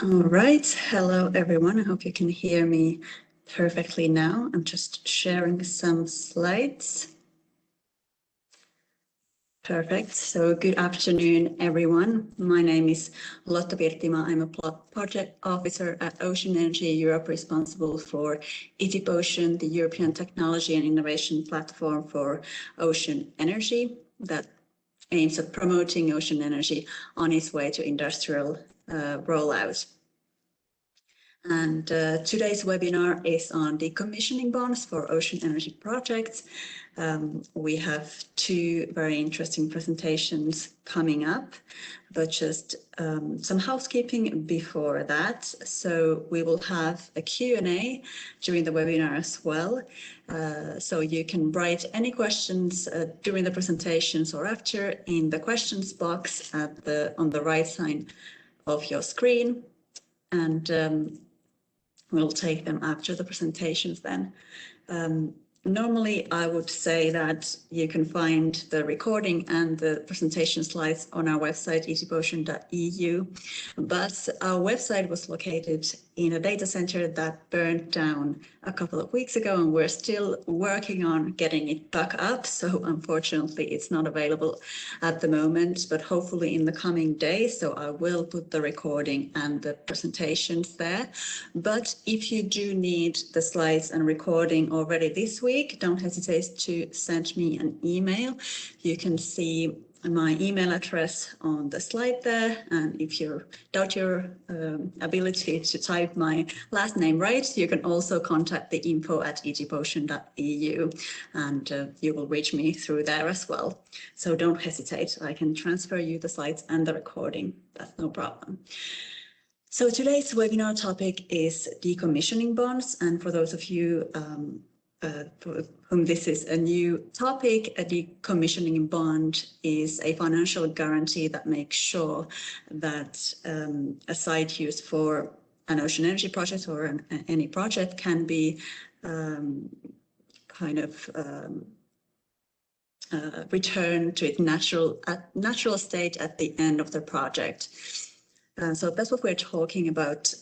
All right, hello everyone. I hope you can hear me perfectly now. I'm just sharing some slides. Perfect. So good afternoon, everyone. My name is Lotta Virtima. I'm a project officer at Ocean Energy Europe, responsible for Decommissioning, the European technology and innovation platform for ocean energy that aims at promoting ocean energy on its way to industrial rollout. And today's webinar is on decommissioning bonds for ocean energy projects. We have two very interesting presentations coming up, but just some housekeeping before that. So we will have a Q&A during the webinar as well. So you can write any questions during the presentations or after in the questions box on the right side of your screen. And we'll take them after the presentations then. Normally, I would say that you can find the recording and the presentation slides on our website, easypotion.eu, but our website was located in a data center that burned down a couple of weeks ago, and we're still working on getting it back up. So unfortunately, it's not available at the moment, but hopefully in the coming days. So I will put the recording and the presentations there. But if you do need the slides and recording already this week, don't hesitate to send me an email. You can see my email address on the slide there, and if you doubt your ability to type my last name right, you can also contact the info@easypotion.eu, and you will reach me through there as well. So don't hesitate, I can transfer you the slides and the recording, that's no problem. So today's webinar topic is decommissioning bonds, and for those of you for whom this is a new topic, a decommissioning bond is a financial guarantee that makes sure that a site used for an ocean energy project or any project can be returned to its natural state at the end of the project. So that's what we're talking about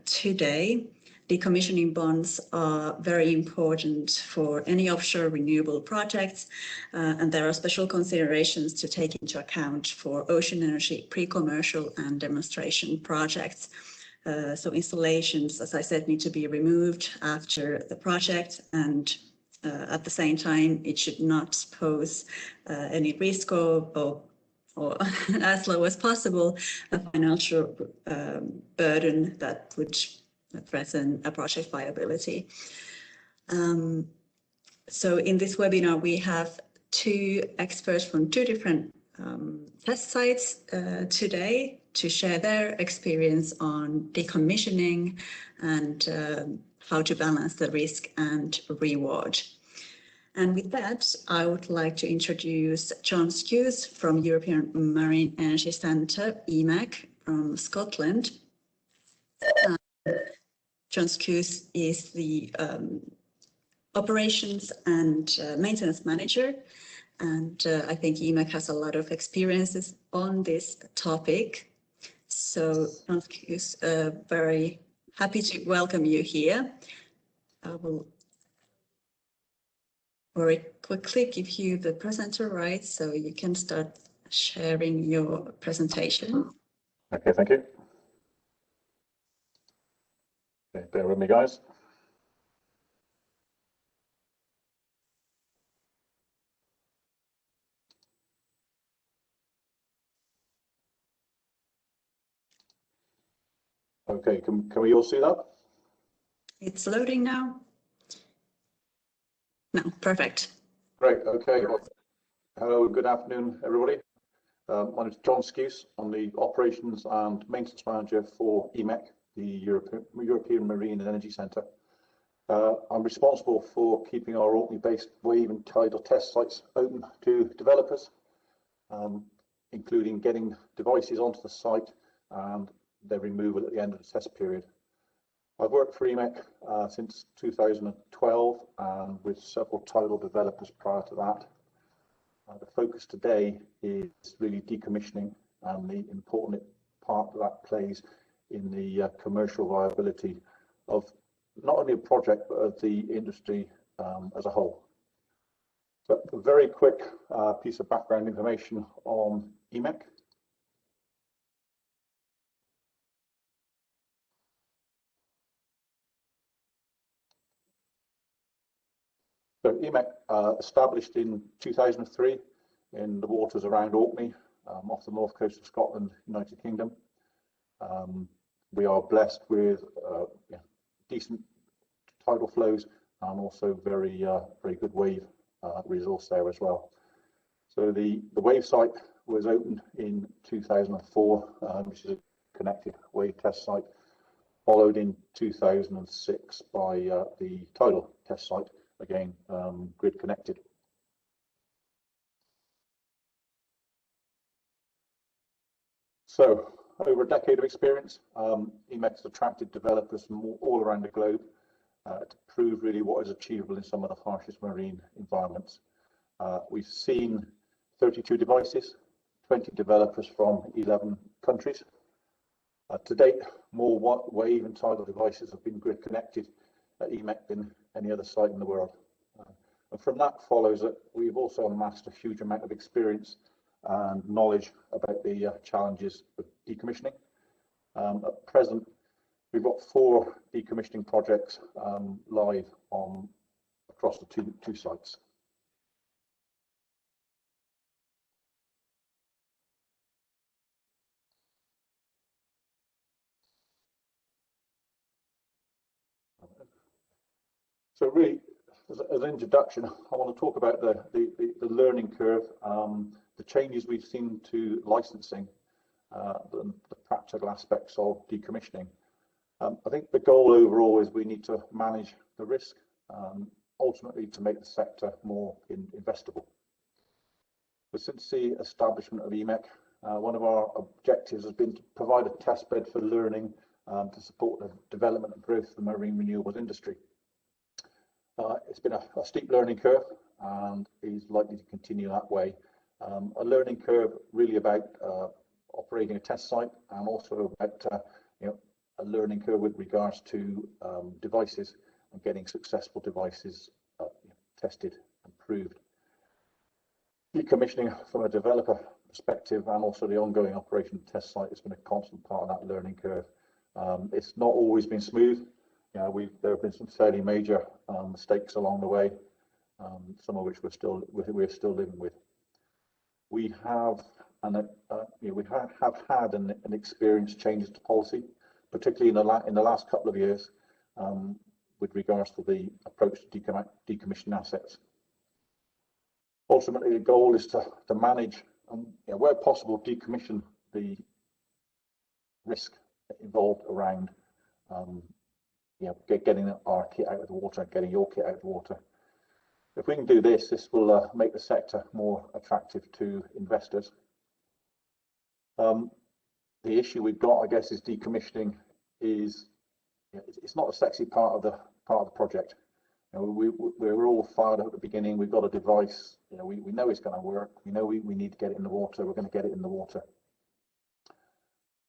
today. Decommissioning bonds are very important for any offshore renewable projects, and there are special considerations to take into account for ocean energy pre-commercial and demonstration projects. So installations, as I said, need to be removed after the project, and at the same time, it should not pose any risk or as low as possible, a financial burden that would threaten a project viability. So in this webinar, we have two experts from two different test sites today to share their experience on decommissioning and how to balance the risk and reward. And with that, I would like to introduce John Skews from European Marine Energy Centre, EMAC, from Scotland. John Skews is the operations and maintenance manager, and I think EMAC has a lot of experiences on this topic. So John Skews, very happy to welcome you here. I will very quickly give you the presenter rights so you can start sharing your presentation. Okay, thank you. Okay, bear with me, guys. Okay, can we all see that? It's loading now. No, perfect. Great, okay. Well, hello, good afternoon, everybody. My name is John Skews. I'm the Operations and Maintenance Manager for EMEC, the European Marine and Energy Centre. I'm responsible for keeping our Orkney-based wave and tidal test sites open to developers, including getting devices onto the site and their removal at the end of the test period. I've worked for EMEC since 2012 and with several tidal developers prior to that. The focus today is really decommissioning, and the important part that plays in the commercial viability of not only a project but of the industry as a whole. So a very quick piece of background information on EMEC. So EMEC established in 2003 in the waters around Orkney, off the north coast of Scotland, United Kingdom. We are blessed with decent tidal flows and also very good wave resource there as well. So the wave site was opened in 2004, which is a connected wave test site, followed in 2006 by the tidal test site, again grid connected. So over a decade of experience, EMEC has attracted developers from all around the globe to prove really what is achievable in some of the harshest marine environments. We've seen 32 devices, 20 developers from 11 countries. To date, more wave and tidal devices have been grid connected at EMEC than any other site in the world. And from that follows that we've also amassed a huge amount of experience and knowledge about the challenges of decommissioning. At present, we've got 4 decommissioning projects live across the two sites. So really, as an introduction, I want to talk about the learning curve, the changes we've seen to licensing, the practical aspects of decommissioning. I think the goal overall is we need to manage the risk, ultimately to make the sector more investable. But since the establishment of EMEC, one of our objectives has been to provide a test bed for learning to support the development and growth of the marine renewables industry. It's been a steep learning curve and is likely to continue that way. A learning curve really about operating a test site, and also about a learning curve with regards to devices and getting successful devices tested and proved. Decommissioning from a developer perspective and also the ongoing operation test site has been a constant part of that learning curve. It's not always been smooth. There have been some fairly major mistakes along the way, some of which we're still living with. We have had and experienced changes to policy, particularly in the last couple of years, with regards to the approach to decommission assets. Ultimately, the goal is to manage and, where possible, decommission the risk involved around getting our kit out of the water, getting your kit out of the water. If we can do this, this will make the sector more attractive to investors. The issue we've got, I guess, is decommissioning is it's not a sexy part of the project. We're all fired up at the beginning. We've got a device. We know it's going to work. We know we need to get it in the water. We're going to get it in the water.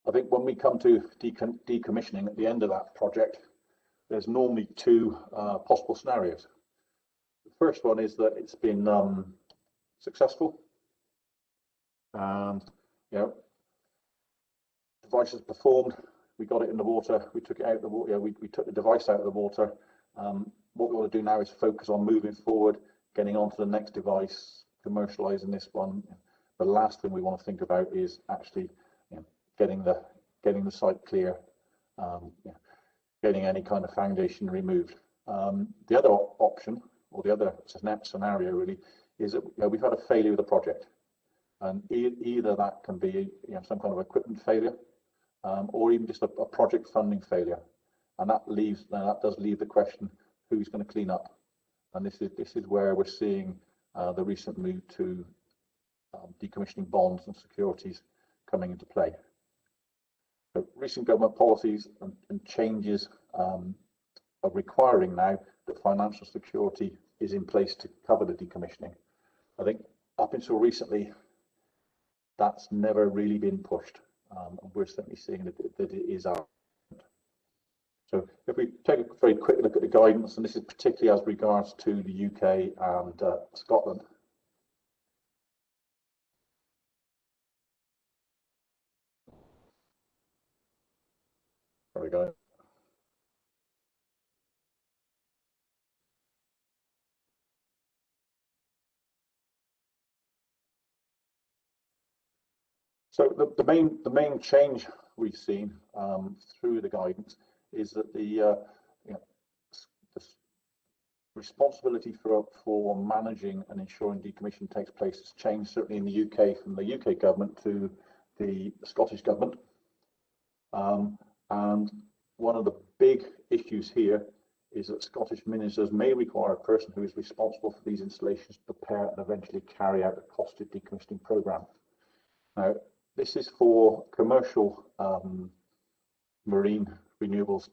I think when we come to decommissioning at the end of that project, there's normally 2 possible scenarios. The first one is that it's been successful, and device has performed. We got it in the water. We took it out of the water. We took the device out of the water. What we want to do now is focus on moving forward, getting on to the next device, commercializing this one. The last thing we want to think about is actually getting the site clear, getting any kind of foundation removed. The other option, or the other scenario really, is that we've had a failure with the project, and either that can be some kind of equipment failure, or even just a project funding failure, and that does leave the question: who's going to clean up? And this is where we're seeing the recent move to decommissioning bonds and securities coming into play. So recent government policies and changes are requiring now that financial security is in place to cover the decommissioning. I think up until recently, that's never really been pushed. and we're certainly seeing that it is our. So if we take a very quick look at the guidance, and this is particularly as regards to the UK and Scotland. There we go. So the main change we've seen through the guidance is that the responsibility for managing and ensuring decommissioning takes place has changed, certainly in the UK, from the UK government to the Scottish government. And one of the big issues here is that Scottish ministers may require a person who is responsible for these installations to prepare and eventually carry out a costed decommissioning programme. Now, this is for commercial marine renewables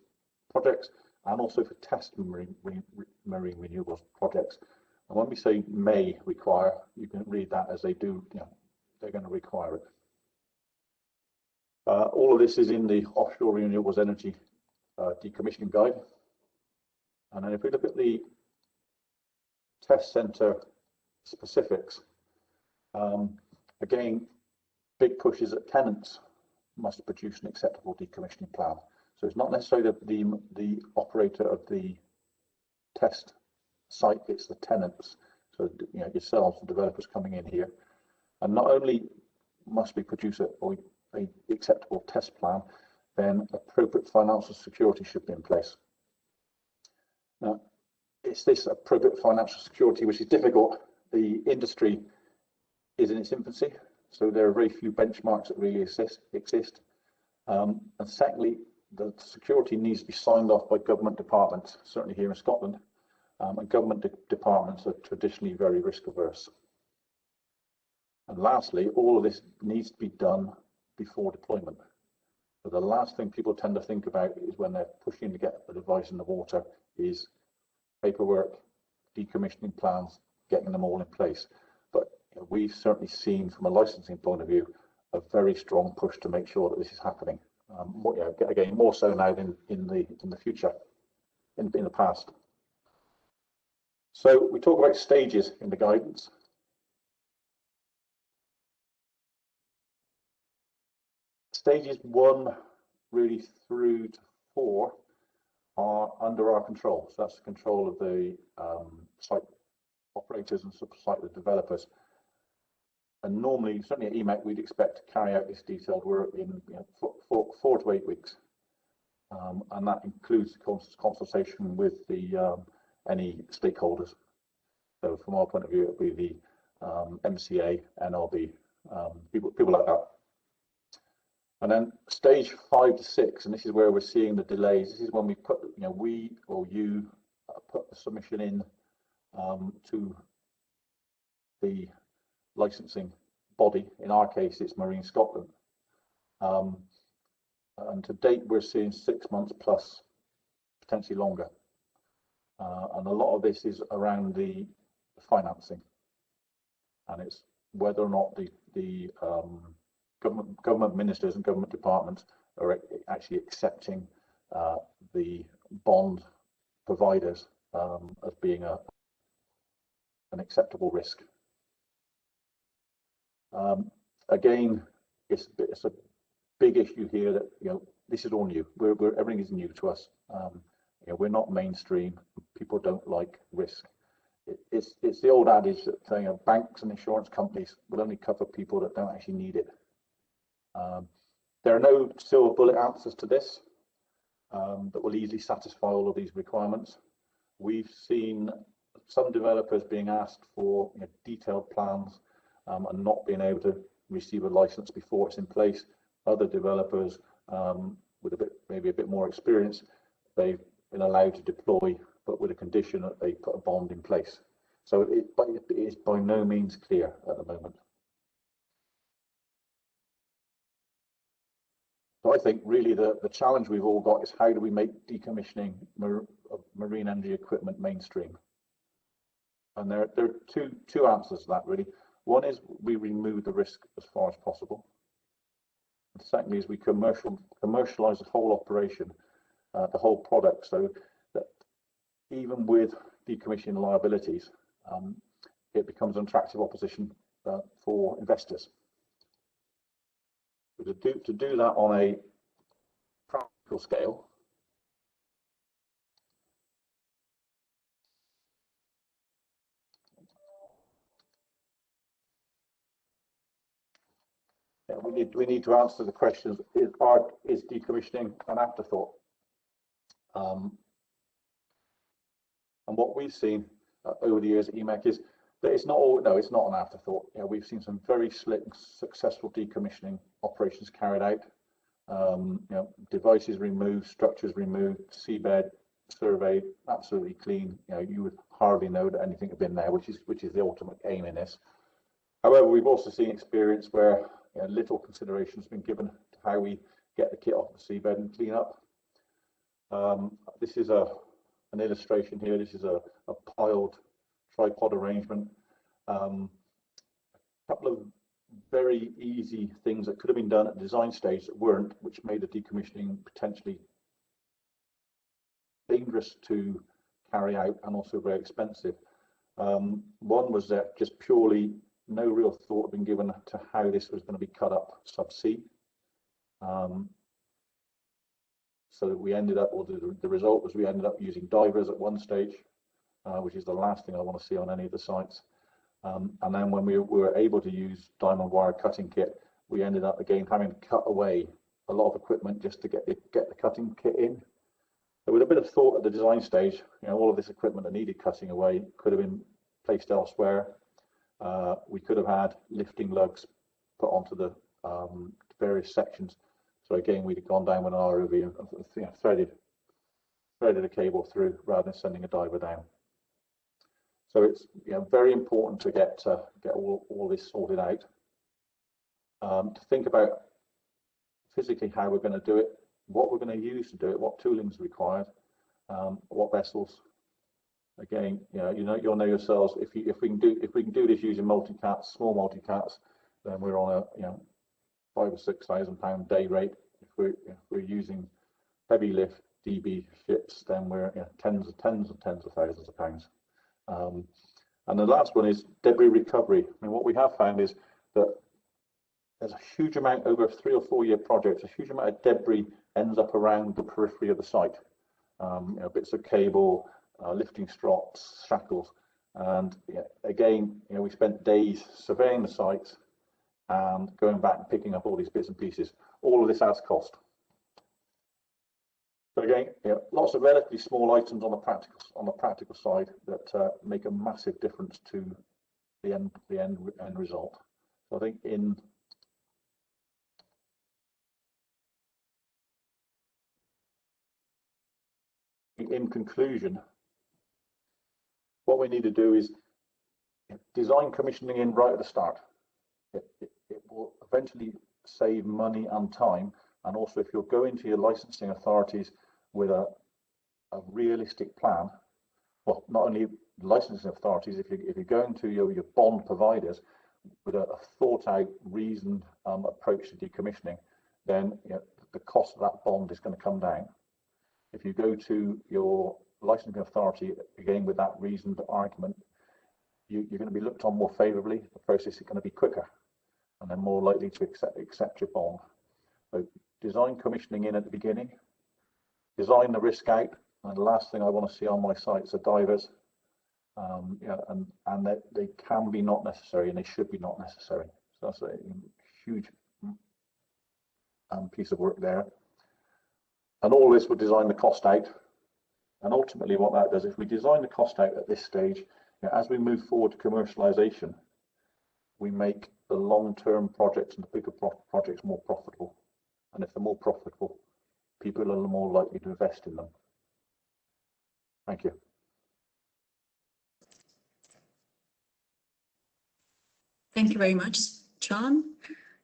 projects and also for test marine renewables projects. And when we say may require, you can read that as they do, they're going to require it. All of this is in the offshore renewables energy decommissioning guide. And then if we look at the test centre specifics, again, big push is that tenants must produce an acceptable decommissioning plan. So it's not necessarily the operator of the test site, it's the tenants. So yourselves, the developers coming in here, and not only must we produce a acceptable test plan, then appropriate financial security should be in place. Now, it's this appropriate financial security which is difficult. The industry is in its infancy, so there are very few benchmarks that really exist. And secondly, the security needs to be signed off by government departments, certainly here in Scotland, and government departments are traditionally very risk averse. And lastly, all of this needs to be done before deployment. But the last thing people tend to think about is when they're pushing to get a device in the water is paperwork, decommissioning plans, getting them all in place. But we've certainly seen, from a licensing point of view, a very strong push to make sure that this is happening. Again, more so now than in the future, in the past. So we talk about stages in the guidance. Stages 1 really through to 4 are under our control. So that's the control of the site operators and site developers. And normally, certainly at EMAC, we'd expect to carry out this detailed work in 4 to 8 weeks. And that includes consultation with any stakeholders. So from our point of view, it'll be the MCA, NLB, people like that. And then stage 5 to 6, and this is where we're seeing the delays. This is when we put, we or you put the submission in to the licensing body. In our case, it's Marine Scotland. And to date, we're seeing 6 months plus, potentially longer. And a lot of this is around the financing, and it's whether or not the government ministers and government departments are actually accepting the bond providers as being an acceptable risk. Again, it's a big issue here that this is all new. Everything is new to us. We're not mainstream. People don't like risk. It's the old adage that banks and insurance companies will only cover people that don't actually need it. There are no silver bullet answers to this that will easily satisfy all of these requirements. We've seen some developers being asked for detailed plans and not being able to receive a license before it's in place. Other developers with maybe a bit more experience, they've been allowed to deploy, but with a condition that they put a bond in place. So it is by no means clear at the moment. So I think really the challenge we've all got is how do we make decommissioning marine energy equipment mainstream? And there are two answers to that really. One is we remove the risk as far as possible. Secondly, is we commercialize the whole operation, the whole product, so that even with decommissioning liabilities, it becomes an attractive opposition for investors. So to do that on a practical scale, we need to answer the questions: is decommissioning an afterthought? And what we've seen over the years at EMEC is that it's not an afterthought. We've seen some very slick, successful decommissioning operations carried out. Devices removed, structures removed, seabed surveyed, absolutely clean. You would hardly know that anything had been there, which is the ultimate aim in this. However, we've also seen experience where little consideration has been given to how we get the kit off the seabed and clean up. This is an illustration here. This is a piled tripod arrangement. A couple of very easy things that could have been done at the design stage that weren't, which made the decommissioning potentially dangerous to carry out and also very expensive. One was that just purely no real thought had been given to how this was going to be cut up subsea. So that we ended up, or the result was we ended up using divers at one stage, which is the last thing I want to see on any of the sites. And then when we were able to use diamond wire cutting kit, we ended up again having to cut away a lot of equipment just to get the cutting kit in. So with a bit of thought at the design stage, all of this equipment that needed cutting away could have been placed elsewhere. We could have had lifting lugs put onto the various sections. So again, we'd have gone down with an ROV and threaded a cable through rather than sending a diver down. So it's very important to get all this sorted out. To think about physically how we're going to do it, what we're going to use to do it, what tooling is required, what vessels. Again, you'll know yourselves. If we can do this using multi-cats, small multi-cats, then we're on a £5,000 or £6,000 day rate. If we're using heavy lift DB ships, then we're tens of thousands of pounds. And the last one is debris recovery. I mean, what we have found is that there's a huge amount over a 3 or 4 year project. A huge amount of debris ends up around the periphery of the site. Bits of cable, lifting strops, shackles, and again, we spent days surveying the sites and going back and picking up all these bits and pieces. All of this adds cost. So again, lots of relatively small items on the practical side that make a massive difference to the end result. So I think in conclusion, what we need to do is design commissioning in right at the start. It will eventually save money and time, and also if you're going to your licensing authorities with a realistic plan, well, not only licensing authorities, if you're going to your bond providers with a thought out, reasoned approach to decommissioning, then the cost of that bond is going to come down. If you go to your licensing authority again with that reasoned argument, you're going to be looked on more favourably. The process is going to be quicker, and they're more likely to accept your bond. So design commissioning in at the beginning, design the risk out, and the last thing I want to see on my sites are divers. And they can be not necessary, and they should be not necessary. So that's a huge piece of work there. And all this would design the cost out. And ultimately what that does, if we design the cost out at this stage, as we move forward to commercialization, we make the long-term projects and the bigger projects more profitable. And if they're more profitable, people are more likely to invest in them. Thank you. Thank you very much, John.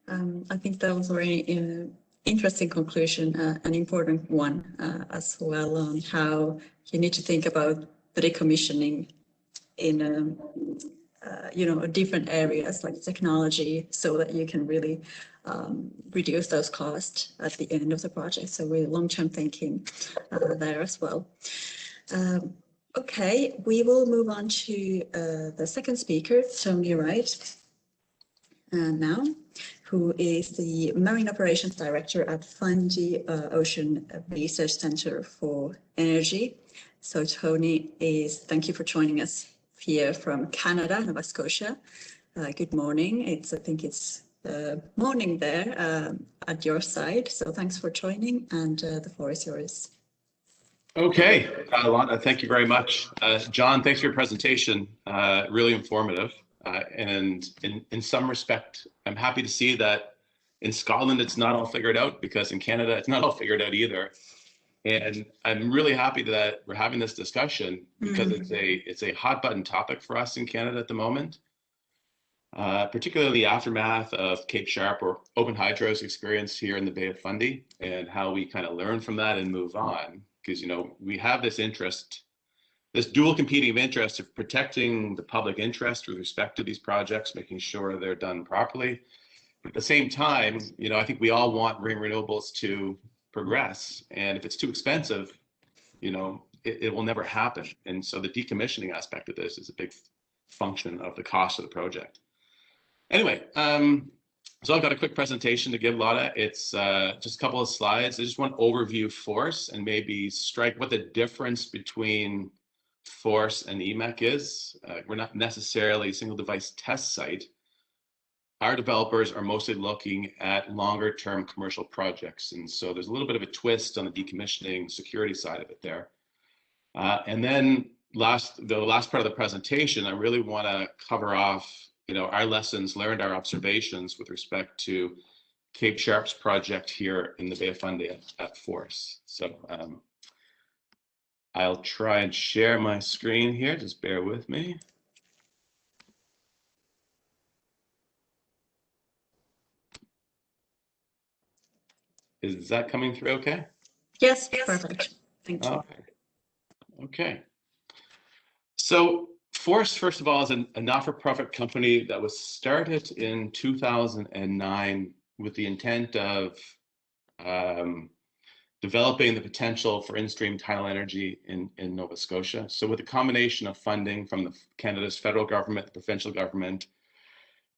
I think that was a very interesting conclusion, an important one as well, on how you need to think about the decommissioning in different areas like technology, so that you can really reduce those costs at the end of the project. So we're long-term thinking there as well. Okay, we will move on to the second speaker, Tony Wright, now, who is the Marine Operations Director at Fundy Ocean Research Center for Energy. So Tony thank you for joining us here from Canada, Nova Scotia. Good morning. I think it's morning there at your side. So thanks for joining, and the floor is yours. Okay, Lana, thank you very much. John, thanks for your presentation. Really informative. And in some respect, I'm happy to see that in Scotland, it's not all figured out, because in Canada, it's not all figured out either. And I'm really happy that we're having this discussion, because it's a hot button topic for us in Canada at the moment, particularly the aftermath of Cape Sharp or Open Hydro's experience here in the Bay of Fundy, and how we kind of learn from that and move on. Because, you know, we have this interest, this dual competing interest of protecting the public interest with respect to these projects, making sure they're done properly. But at the same time, you know, I think we all want marine renewables to progress. And if it's too expensive, you know, it will never happen. And so the decommissioning aspect of this is a big function of the cost of the project. Anyway, so I've got a quick presentation to give Lotta. It's just a couple of slides. I just want to overview FORCE and maybe strike what the difference between FORCE and EMEC is. We're not necessarily a single device test site. Our developers are mostly looking at longer term commercial projects. And so there's a little bit of a twist on the decommissioning security side of it there. And then the last part of the presentation, I really want to cover off, you know, our lessons learned, our observations with respect to Cape Sharp's project here in the Bay of Fundy at FORCE. So I'll try and share my screen here, just bear with me. Is that coming through okay? Yes, perfect. Thank you. Okay. So FORCE, first of all, is a not-for-profit company that was started in 2009 with the intent of developing the potential for in-stream tidal energy in Nova Scotia. So with a combination of funding from Canada's federal government, the provincial government,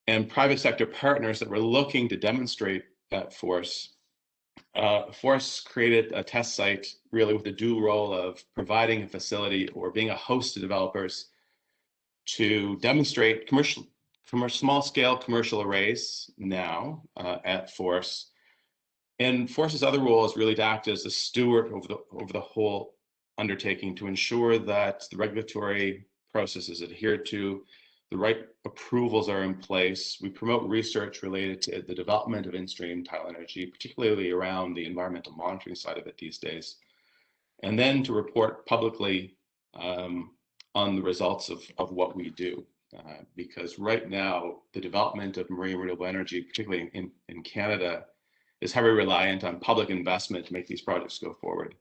and private sector partners that were looking to demonstrate at FORCE, FORCE created a test site really with the dual role of providing a facility or being a host to developers to demonstrate small-scale commercial arrays now at FORCE. And FORCE's other role is really to act as a steward over the whole undertaking, to ensure that the regulatory process is adhered to, the right approvals are in place. We promote research related to the development of in-stream tidal energy, particularly around the environmental monitoring side of it these days. And then to report publicly on the results of what we do. Because right now, the development of marine renewable energy, particularly in Canada, is heavily reliant on public investment to make these projects go forward.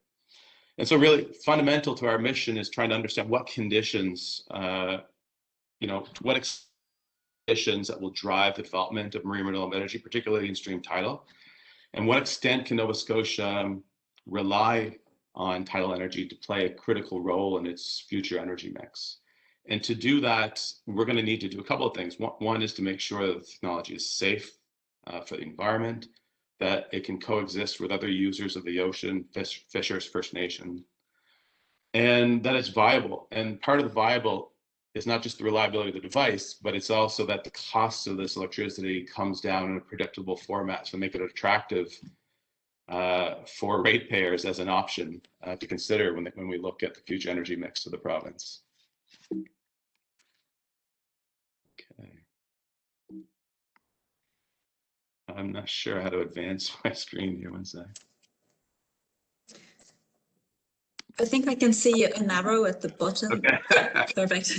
And so really fundamental to our mission is trying to understand what conditions, you know, to what conditions that will drive the development of marine renewable energy, particularly in-stream tidal, and what extent can Nova Scotia rely on tidal energy to play a critical role in its future energy mix. And to do that, we're going to need to do a couple of things. One is to make sure that the technology is safe for the environment, that it can coexist with other users of the ocean, fishers, First Nation, and that it's viable. And part of the viable is not just the reliability of the device, but it's also that the cost of this electricity comes down in a predictable format, so make it attractive for ratepayers as an option to consider when we look at the future energy mix of the province. Okay. I'm not sure how to advance my screen here. One sec. I think I can see an arrow at the bottom. Okay. Yeah, perfect.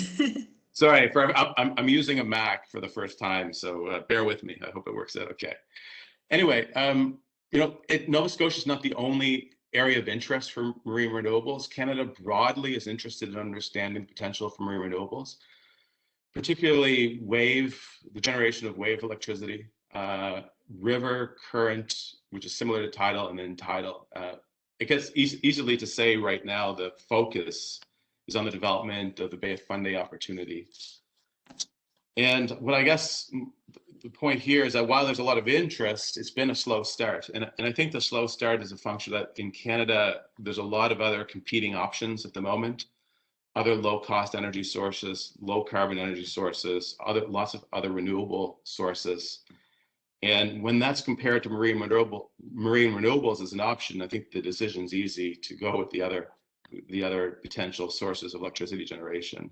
Sorry, I'm using a Mac for the first time, so bear with me. I hope it works out okay. Anyway, you know, Nova Scotia is not the only area of interest for marine renewables. Canada broadly is interested in understanding the potential for marine renewables, particularly the generation of wave electricity, river current, which is similar to tidal, and then tidal. It gets easily to say right now the focus is on the development of the Bay of Fundy opportunity. And what I guess the point here is that while there's a lot of interest, it's been a slow start. And I think the slow start is a function that in Canada, there's a lot of other competing options at the moment, other low cost energy sources, low carbon energy sources, lots of other renewable sources. And when that's compared to marine renewables as an option, I think the decision's easy to go with the other potential sources of electricity generation.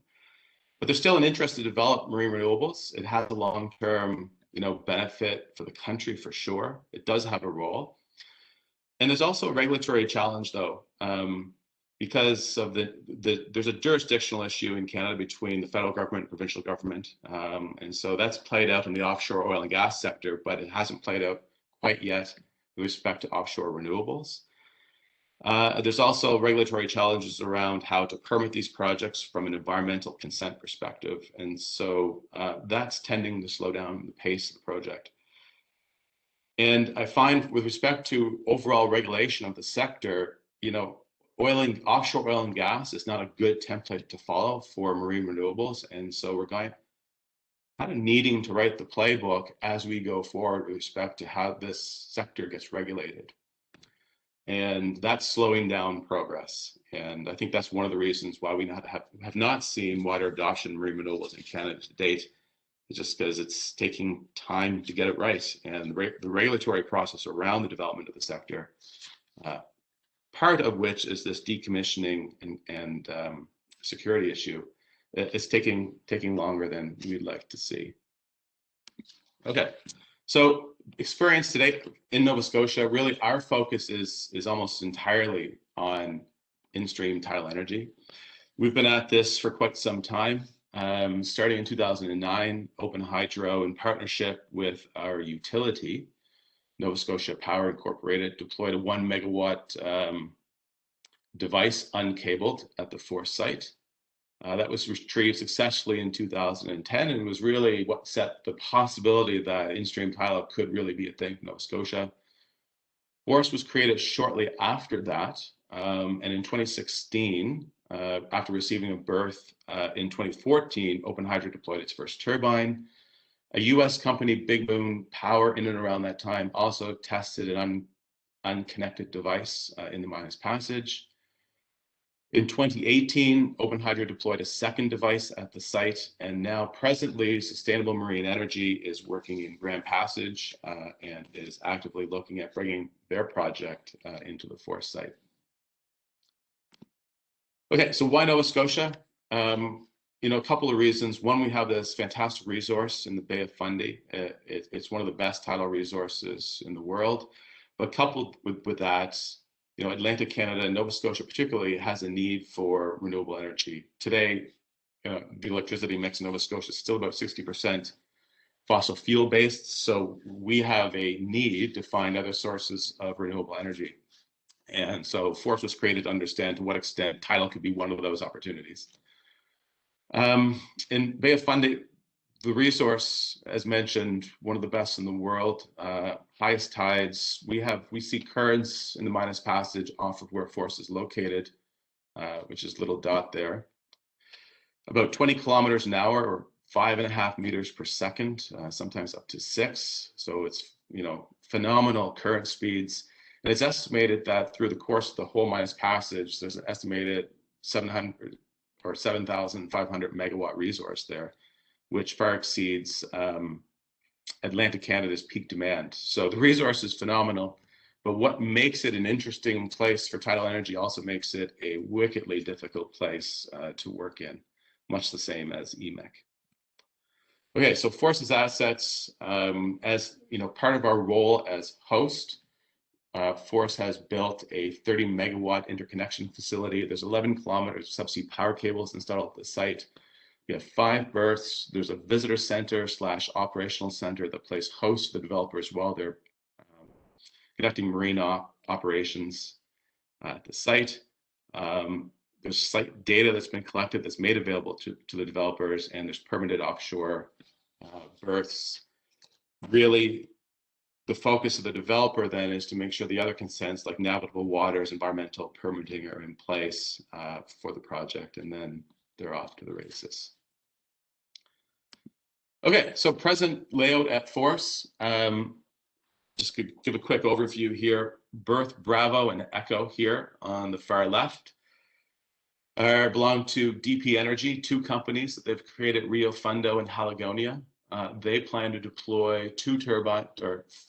But there's still an interest to develop marine renewables. It has a long-term, benefit for the country for sure. It does have a role. And there's also a regulatory challenge though, because of there's a jurisdictional issue in Canada between the federal government and provincial government. And so that's played out in the offshore oil and gas sector, but it hasn't played out quite yet with respect to offshore renewables. There's also regulatory challenges around how to permit these projects from an environmental consent perspective. And so that's tending to slow down the pace of the project. And I find with respect to overall regulation of the sector, offshore oil and gas is not a good template to follow for marine renewables. And so we're kind of needing to write the playbook as we go forward with respect to how this sector gets regulated. And that's slowing down progress. And I think that's one of the reasons why we have not seen wider adoption of marine renewables in Canada to date. It's just because it's taking time to get it right. And the regulatory process around the development of the sector, part of which is this decommissioning and security issue, is taking longer than we'd like to see. Okay, so experience today in Nova Scotia, really our focus is almost entirely on in-stream tidal energy. We've been at this for quite some time. Starting in 2009, Open Hydro, in partnership with our utility, Nova Scotia Power Incorporated, deployed a 1 megawatt device uncabled at the Force site. That was retrieved successfully in 2010, and it was really what set the possibility that in-stream tidal could really be a thing in Nova Scotia. Force was created shortly after that, and in 2016, after receiving a berth in 2014, Open Hydro deployed its first turbine. A US company, Big Moon Power, in and around that time, also tested an unconnected device in the Minas Passage. In 2018, Open Hydro deployed a second device at the site, and now presently Sustainable Marine Energy is working in Grand Passage and is actively looking at bringing their project into the Force site. Okay, so why Nova Scotia? A couple of reasons. One, we have this fantastic resource in the Bay of Fundy. It's one of the best tidal resources in the world. But coupled with that, Atlantic Canada and Nova Scotia particularly has a need for renewable energy. Today, the electricity mix in Nova Scotia is still about 60% fossil fuel based. So we have a need to find other sources of renewable energy. And so Force was created to understand to what extent tidal could be one of those opportunities. In Bay of Fundy, the resource, as mentioned, one of the best in the world, highest tides. We see currents in the Minas Passage off of where Force is located, which is little dot there. About 20 kilometers an hour or 5.5 meters per second, sometimes up to 6. So it's, phenomenal current speeds. And it's estimated that through the course of the whole Minas Passage, there's an estimated 700 or 7,500 megawatt resource there, which far exceeds Atlantic Canada's peak demand. So the resource is phenomenal, but what makes it an interesting place for tidal energy also makes it a wickedly difficult place to work in, much the same as EMEC. Okay, so Force's assets, as part of our role as host, Force has built a 30 megawatt interconnection facility. There's 11 kilometers of subsea power cables installed at the site. We have 5 berths. There's a visitor center / operational center that plays host to the developers while they're conducting marine operations at the site. There's site data that's been collected that's made available to the developers, and there's permitted offshore berths. Really, the focus of the developer then is to make sure the other consents like navigable waters, environmental permitting are in place for the project, and then they're off to the races. Okay, so present layout at Force. Just could give a quick overview here. Berth, Bravo, and Echo here on the far left belong to DP Energy, two companies that they've created, Rio Fundo and Haligonia. They plan to deploy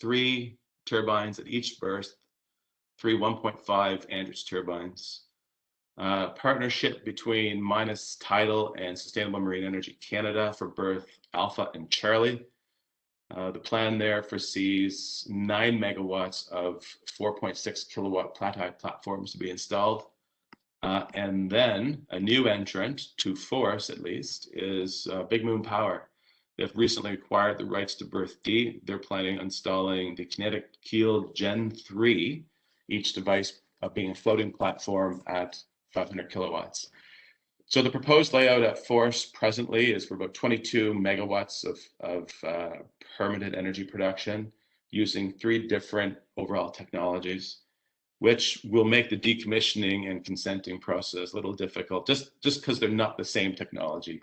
three turbines at each berth, three 1.5 Andrews turbines. Partnership between Minus Tidal and Sustainable Marine Energy Canada for berth Alpha and Charlie. The plan there foresees 9 megawatts of 4.6 kilowatt flat-height platforms to be installed. And then a new entrant to Force, at least, is Big Moon Power. They've recently acquired the rights to berth D. They're planning on installing the Kinetic Keel Gen 3, each device being a floating platform at 500 kilowatts. So the proposed layout at Force presently is for about 22 megawatts of permitted energy production using 3 different overall technologies, which will make the decommissioning and consenting process a little difficult, just because they're not the same technology.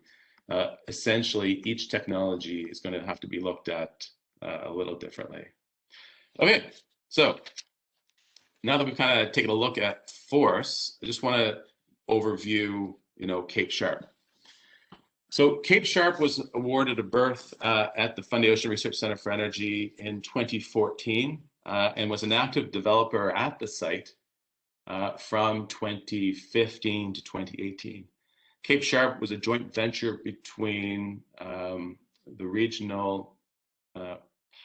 Essentially, each technology is going to have to be looked at a little differently. Okay, so now that we've kind of taken a look at Force, I just want to overview, Cape Sharp. So Cape Sharp was awarded a berth at the Fundy Ocean Research Center for Energy in 2014 and was an active developer at the site from 2015 to 2018. Cape Sharp was a joint venture between the regional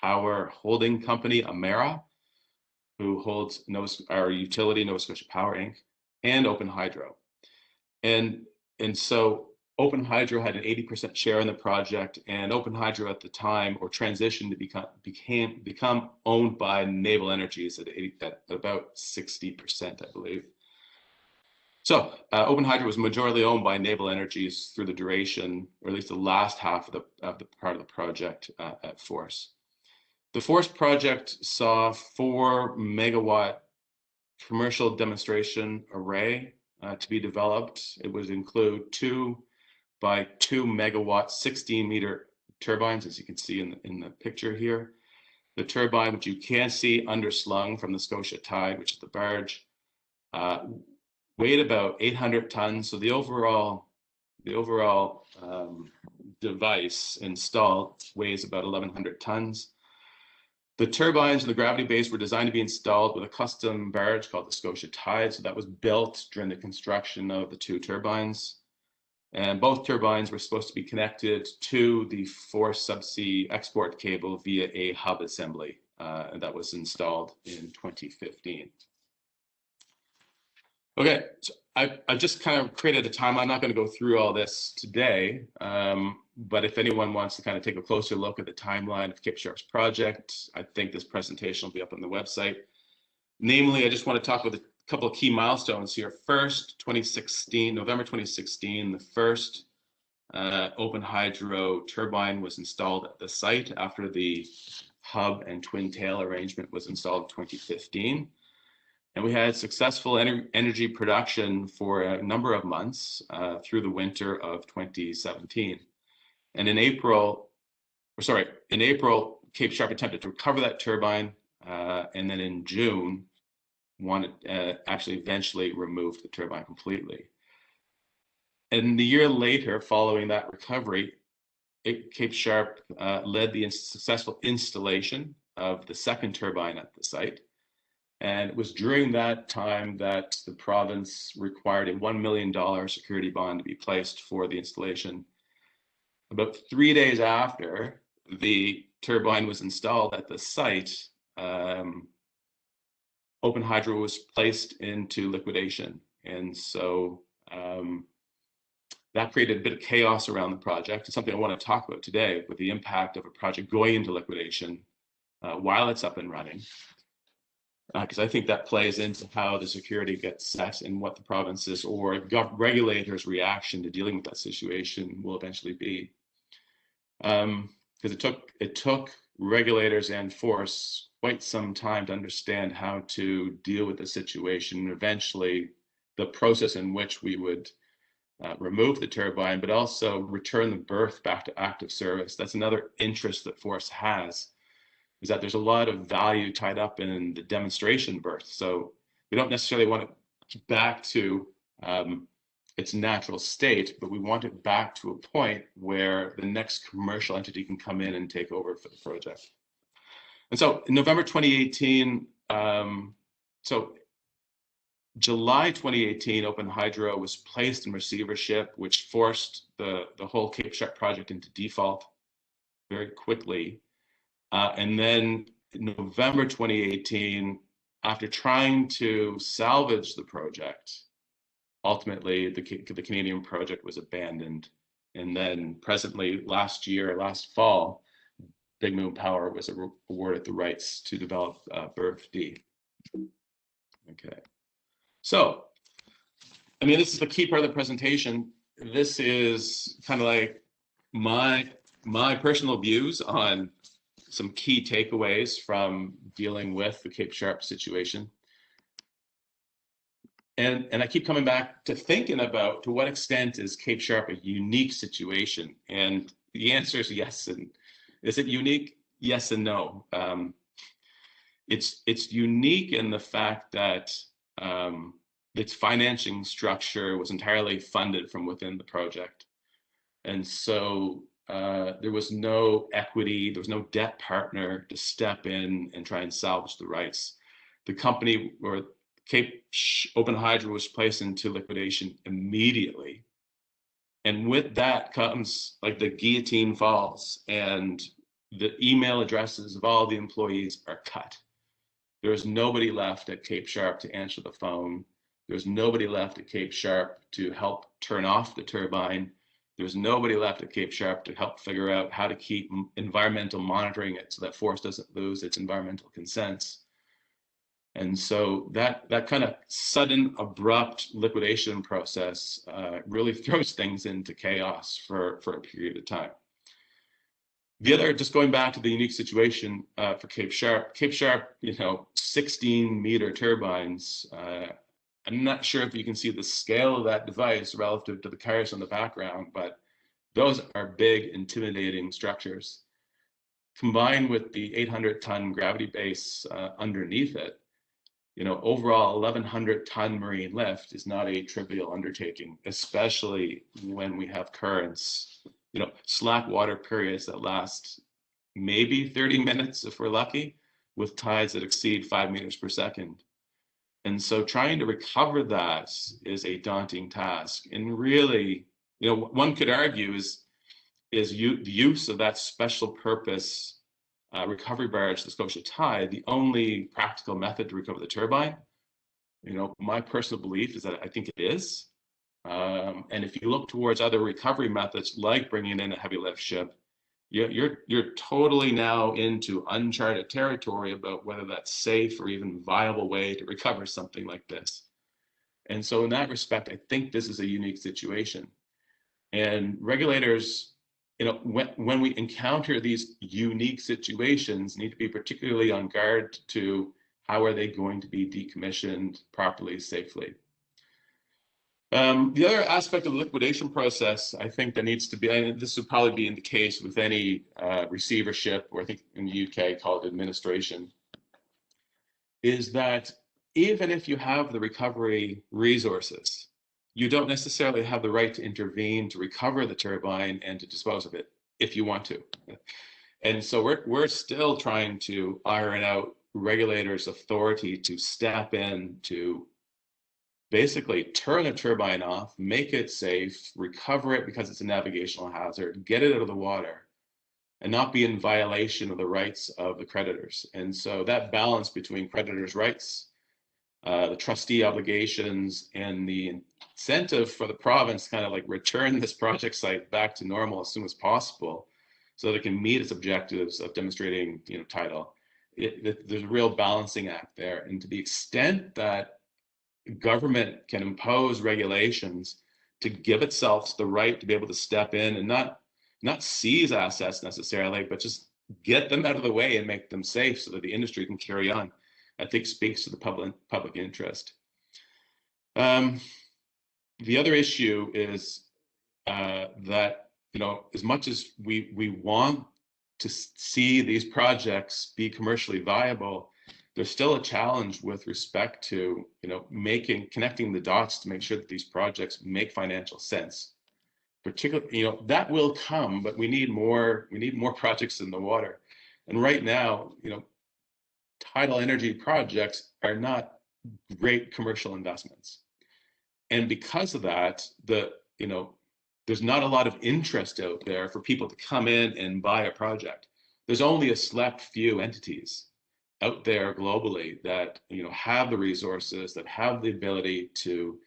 power holding company, Amera, who holds our utility, Nova Scotia Power Inc., and Open Hydro. And so Open Hydro had an 80% share in the project, and Open Hydro at the time, or transitioned to become owned by Naval Energies at about 60%, I believe. So Open Hydro was majorly owned by Naval Energies through the duration, or at least the last half of the part of the project at Force. The Force project saw 4 megawatt commercial demonstration array to be developed. It would include 2 by 2 megawatt 16-meter turbines, as you can see in the picture here. The turbine, which you can see underslung from the Scotia Tide, which is the barge, weighed about 800 tons. So the overall device installed weighs about 1,100 tons. The turbines and the gravity base were designed to be installed with a custom barge called the Scotia Tide. So that was built during the construction of the 2 turbines. And both turbines were supposed to be connected to the Force subsea export cable via a hub assembly and that was installed in 2015. Okay, so I just kind of created a timeline. I'm not going to go through all this today, but if anyone wants to kind of take a closer look at the timeline of Cape Sharp's project, I think this presentation will be up on the website. Namely, I just want to talk about a couple of key milestones here. First, November 2016, the first Open Hydro turbine was installed at the site after the hub and twin tail arrangement was installed in 2015. And we had successful energy production for a number of months through the winter of 2017. And in April, Cape Sharp attempted to recover that turbine, and then in June, eventually removed the turbine completely. And the year later, following that recovery, Cape Sharp led the successful installation of the second turbine at the site. And it was during that time that the province required a $1 million security bond to be placed for the installation. About 3 days after the turbine was installed at the site, Open Hydro was placed into liquidation. And so that created a bit of chaos around the project. It's something I want to talk about today, with the impact of a project going into liquidation while it's up and running. Because I think that plays into how the security gets set and what the provinces or regulators' reaction to dealing with that situation will eventually be. Because it took regulators and Force quite some time to understand how to deal with the situation, and eventually the process in which we would remove the turbine, but also return the berth back to active service. That's another interest that Force has, is that there's a lot of value tied up in the demonstration berth. So we don't necessarily want it back to its natural state, but we want it back to a point where the next commercial entity can come in and take over for the project. And so in November 2018, so July 2018, Open Hydro was placed in receivership, which forced the whole Cape Sharp project into default very quickly. And then in November 2018, after trying to salvage the project, ultimately the Canadian project was abandoned. And then presently, last fall, Big Moon Power was awarded the rights to develop Berth D. Okay. So, I mean, this is the key part of the presentation. This is kind of like my personal views on some key takeaways from dealing with the Cape Sharp situation. And I keep coming back to thinking about, to what extent is Cape Sharp a unique situation? And the answer is yes. And is it unique? Yes and no. It's unique in the fact that its financing structure was entirely funded from within the project. And so there was no equity, there was no debt partner to step in and try and salvage the rights. The company, or Cape Open Hydro, was placed into liquidation immediately. And with that comes, like, the guillotine falls, and the email addresses of all the employees are cut. There's nobody left at Cape Sharp to answer the phone. There's nobody left at Cape Sharp to help turn off the turbine. There's nobody left at Cape Sharp to help figure out how to keep environmental monitoring it so that Force doesn't lose its environmental consents. And so that kind of sudden, abrupt liquidation process really throws things into chaos for a period of time. The other, just going back to the unique situation for Cape Sharp, 16-meter turbines. I'm not sure if you can see the scale of that device relative to the cars in the background, but those are big, intimidating structures. Combined with the 800-ton gravity base underneath it, overall 1,100-ton marine lift is not a trivial undertaking, especially when we have currents, slack water periods that last maybe 30 minutes if we're lucky, with tides that exceed 5 meters per second. And so trying to recover that is a daunting task. And really, one could argue is the use of that special purpose recovery barge, the Scotia Tide, the only practical method to recover the turbine? My personal belief is that I think it is. And if you look towards other recovery methods, like bringing in a heavy lift ship, you're totally now into uncharted territory about whether that's safe or even viable way to recover something like this. And so in that respect, I think this is a unique situation. And regulators, when we encounter these unique situations, need to be particularly on guard to how are they going to be decommissioned properly, safely. The other aspect of the liquidation process, I think that needs to be, and this would probably be in the case with any receivership, or I think in the UK called administration, is that even if you have the recovery resources, you don't necessarily have the right to intervene to recover the turbine and to dispose of it if you want to. And so we're still trying to iron out regulators' authority to step in to basically turn a turbine off, make it safe, recover it because it's a navigational hazard, get it out of the water, and not be in violation of the rights of the creditors. And so that balance between creditors' rights, the trustee obligations, and the incentive for the province to kind of like return this project site back to normal as soon as possible so that it can meet its objectives of demonstrating title. There's a real balancing act there. And to the extent that government can impose regulations to give itself the right to be able to step in and not seize assets necessarily, but just get them out of the way and make them safe so that the industry can carry on, I think speaks to the public interest. The other issue is that, you know, as much as we want to see these projects be commercially viable, there's still a challenge with respect to, you know, connecting the dots to make sure that these projects make financial sense. Particularly, you know, that will come, but we need more projects in the water. And right now, you know, tidal energy projects are not great commercial investments. And because of that, you know, there's not a lot of interest out there for people to come in and buy a project. There's only a select few entities out there globally that, you know, have the resources, that have the ability to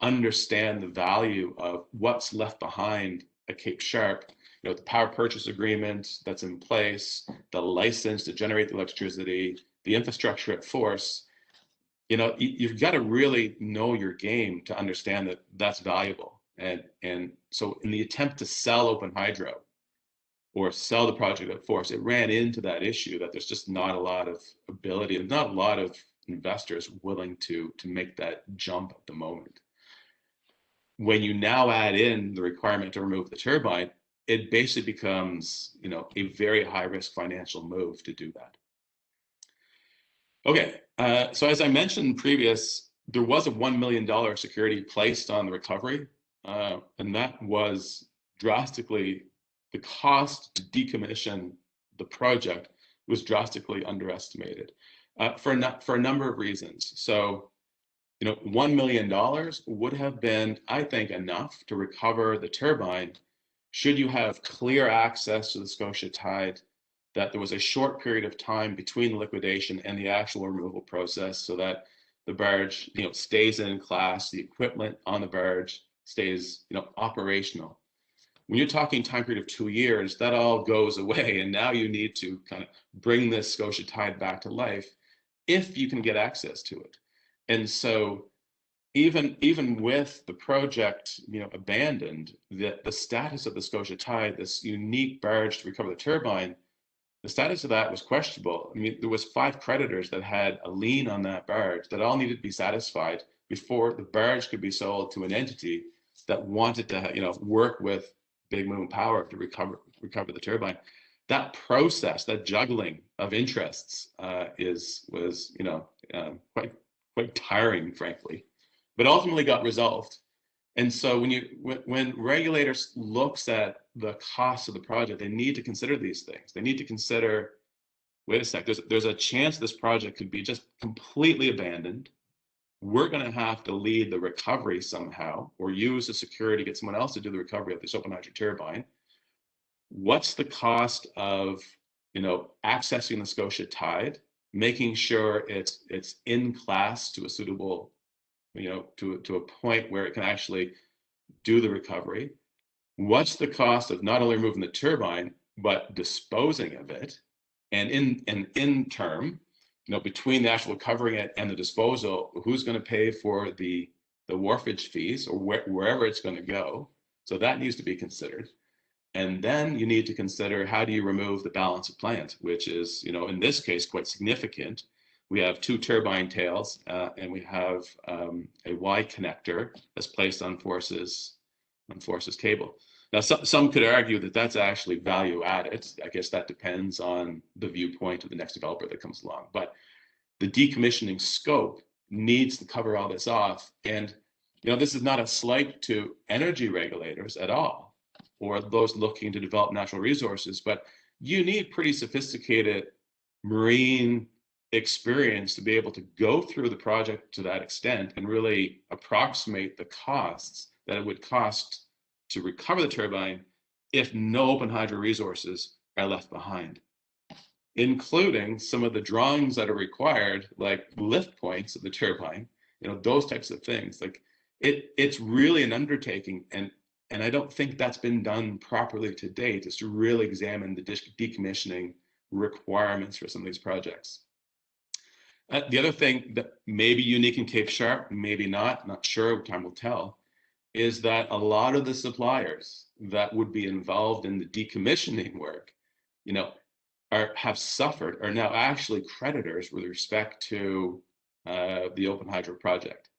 understand the value of what's left behind at Cape Sharp. You know, the power purchase agreement that's in place, the license to generate the electricity, the infrastructure at Force. You know, you've got to really know your game to understand that that's valuable. And so in the attempt to sell Open Hydro or sell the project at Force, it ran into that issue that there's just not a lot of ability and not a lot of investors willing to make that jump at the moment. When you now add in the requirement to remove the turbine, it basically becomes, you know, a very high risk financial move to do that. Okay, so as I mentioned previous, there was a $1 million security placed on the recovery, and that was drastically, the cost to decommission the project was drastically underestimated for a number of reasons. So, you know, $1 million would have been, I think, enough to recover the turbine should you have clear access to the Scotia Tide, that there was a short period of time between the liquidation and the actual removal process so that the barge, you know, stays in class, the equipment on the barge stays, you know, operational. When you're talking time period of 2 years, that all goes away, and now you need to kind of bring this Scotia Tide back to life if you can get access to it. And so even with the project, you know, abandoned, the status of the Scotia Tide, this unique barge to recover the turbine, the status of that was questionable. I mean, there was 5 creditors that had a lien on that barge that all needed to be satisfied before the barge could be sold to an entity that wanted to, you know, work with Big Moon Power to recover the turbine. That process, that juggling of interests, was you know, quite tiring, frankly, but ultimately got resolved. And so when regulators looks at the cost of the project, they need to consider these things. They need to consider, wait a sec, there's a chance this project could be just completely abandoned. We're going to have to lead the recovery somehow, or use the security to get someone else to do the recovery of this open hydro turbine. What's the cost of, you know, accessing the Scotia Tide, making sure it's in class to a suitable, you know, to a point where it can actually do the recovery? What's the cost of not only removing the turbine, but disposing of it? And in term, you know, between the actual recovering it and the disposal, who's going to pay for the wharfage fees, or wherever it's going to go? So that needs to be considered. And then you need to consider, how do you remove the balance of plant, which is, you know, in this case, quite significant. We have 2 turbine tails, and we have a Y connector that's placed on Force's cable. Now, some could argue that that's actually value added. I guess that depends on the viewpoint of the next developer that comes along. But the decommissioning scope needs to cover all this off. And, you know, this is not a slight to energy regulators at all, or those looking to develop natural resources, but you need pretty sophisticated marine experience to be able to go through the project to that extent and really approximate the costs that it would cost to recover the turbine if no open hydro resources are left behind, including some of the drawings that are required, like lift points of the turbine, you know, those types of things. Like it's really an undertaking, and I don't think that's been done properly to date, is to really examine the decommissioning requirements for some of these projects. The other thing that may be unique in Cape Sharp, maybe not sure, time will tell, is that a lot of the suppliers that would be involved in the decommissioning work, you know, have suffered are now actually creditors with respect to the Open Hydro project.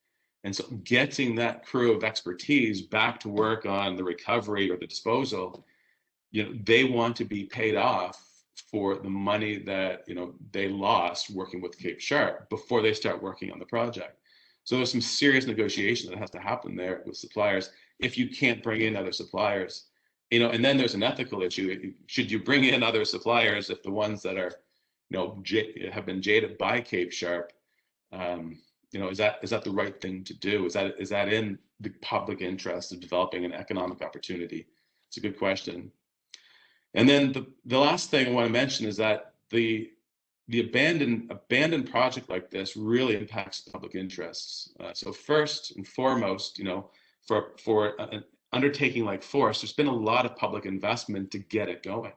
And so getting that crew of expertise back to work on the recovery or the disposal, they want to be paid off for the money that they lost working with Cape Sharp before they start working on the project. So there's some serious negotiation that has to happen there with suppliers if you can't bring in other suppliers. And then there's an ethical issue. Should you bring in other suppliers if the ones that are, have been jaded by Cape Sharp, is that the right thing to do? Is that in the public interest of developing an economic opportunity? It's a good question. And then the last thing I want to mention is that the abandoned project like this really impacts public interests. So first and foremost, for an undertaking like Force, there's been a lot of public investment to get it going.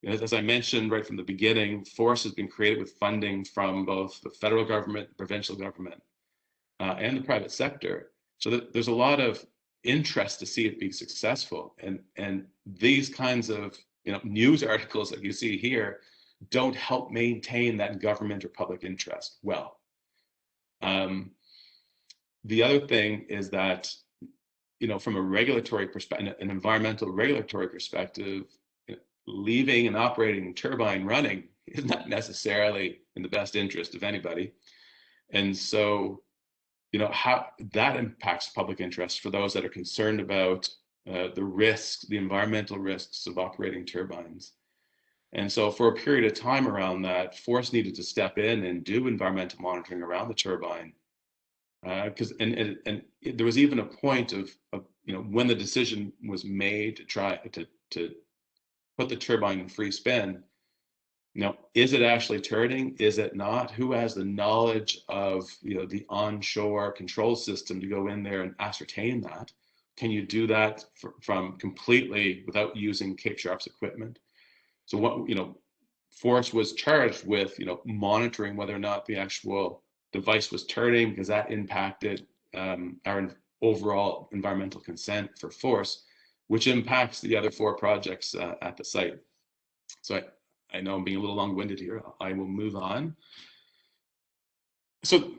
As I mentioned right from the beginning, Force has been created with funding from both the federal government, provincial government, and the private sector. So there's a lot of interest to see it be successful. And these kinds of news articles that you see here don't help maintain that government or public interest well. The other thing is that, from a regulatory perspective, an environmental regulatory perspective, leaving an operating turbine running is not necessarily in the best interest of anybody. And so, how that impacts public interest for those that are concerned about the environmental risks of operating turbines. And so for a period of time around that, Force needed to step in and do environmental monitoring around the turbine. Because and there was even a point of when the decision was made to try to put the turbine in free spin, is it actually turning? Is it not? Who has the knowledge of the onshore control system to go in there and ascertain that? Can you do that from completely without using Cape Sharp's equipment? So what Force was charged with monitoring whether or not the actual device was turning, because that impacted our overall environmental consent for Force, which impacts the other 4 projects at the site. So I know I'm being a little long-winded here. I will move on. So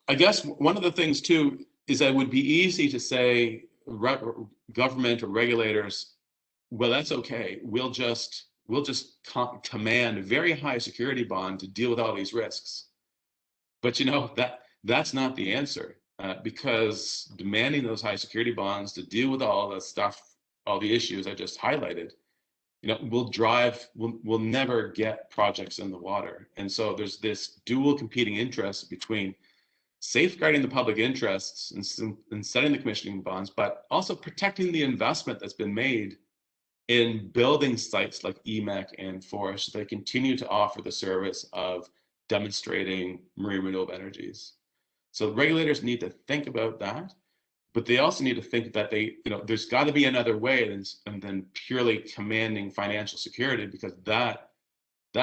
I guess one of the things too is that it would be easy to say government or regulators, well, that's okay. We'll just command a very high security bond to deal with all these risks. But that's not the answer, because demanding those high security bonds to deal with all the stuff, all the issues I just highlighted, we'll never get projects in the water. And so there's this dual competing interest between safeguarding the public interests and setting the commissioning bonds, but also protecting the investment that's been made in building sites like EMEC and Force, so they continue to offer the service of demonstrating marine renewable energies. So regulators need to think about that, but they also need to think that there's got to be another way than purely commanding financial security, because that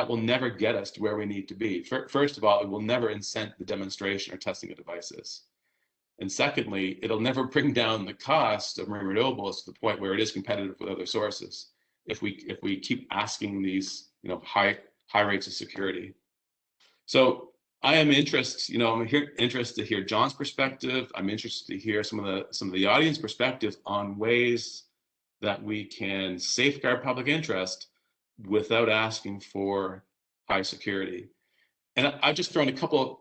will never get us to where we need to be. First of all, it will never incent the demonstration or testing of devices. And secondly, it'll never bring down the cost of marine renewables to the point where it is competitive with other sources if we keep asking these high rates of security. So I am interested, I'm interested to hear John's perspective. I'm interested to hear some of the audience perspective on ways that we can safeguard public interest without asking for high security. And I've just thrown a couple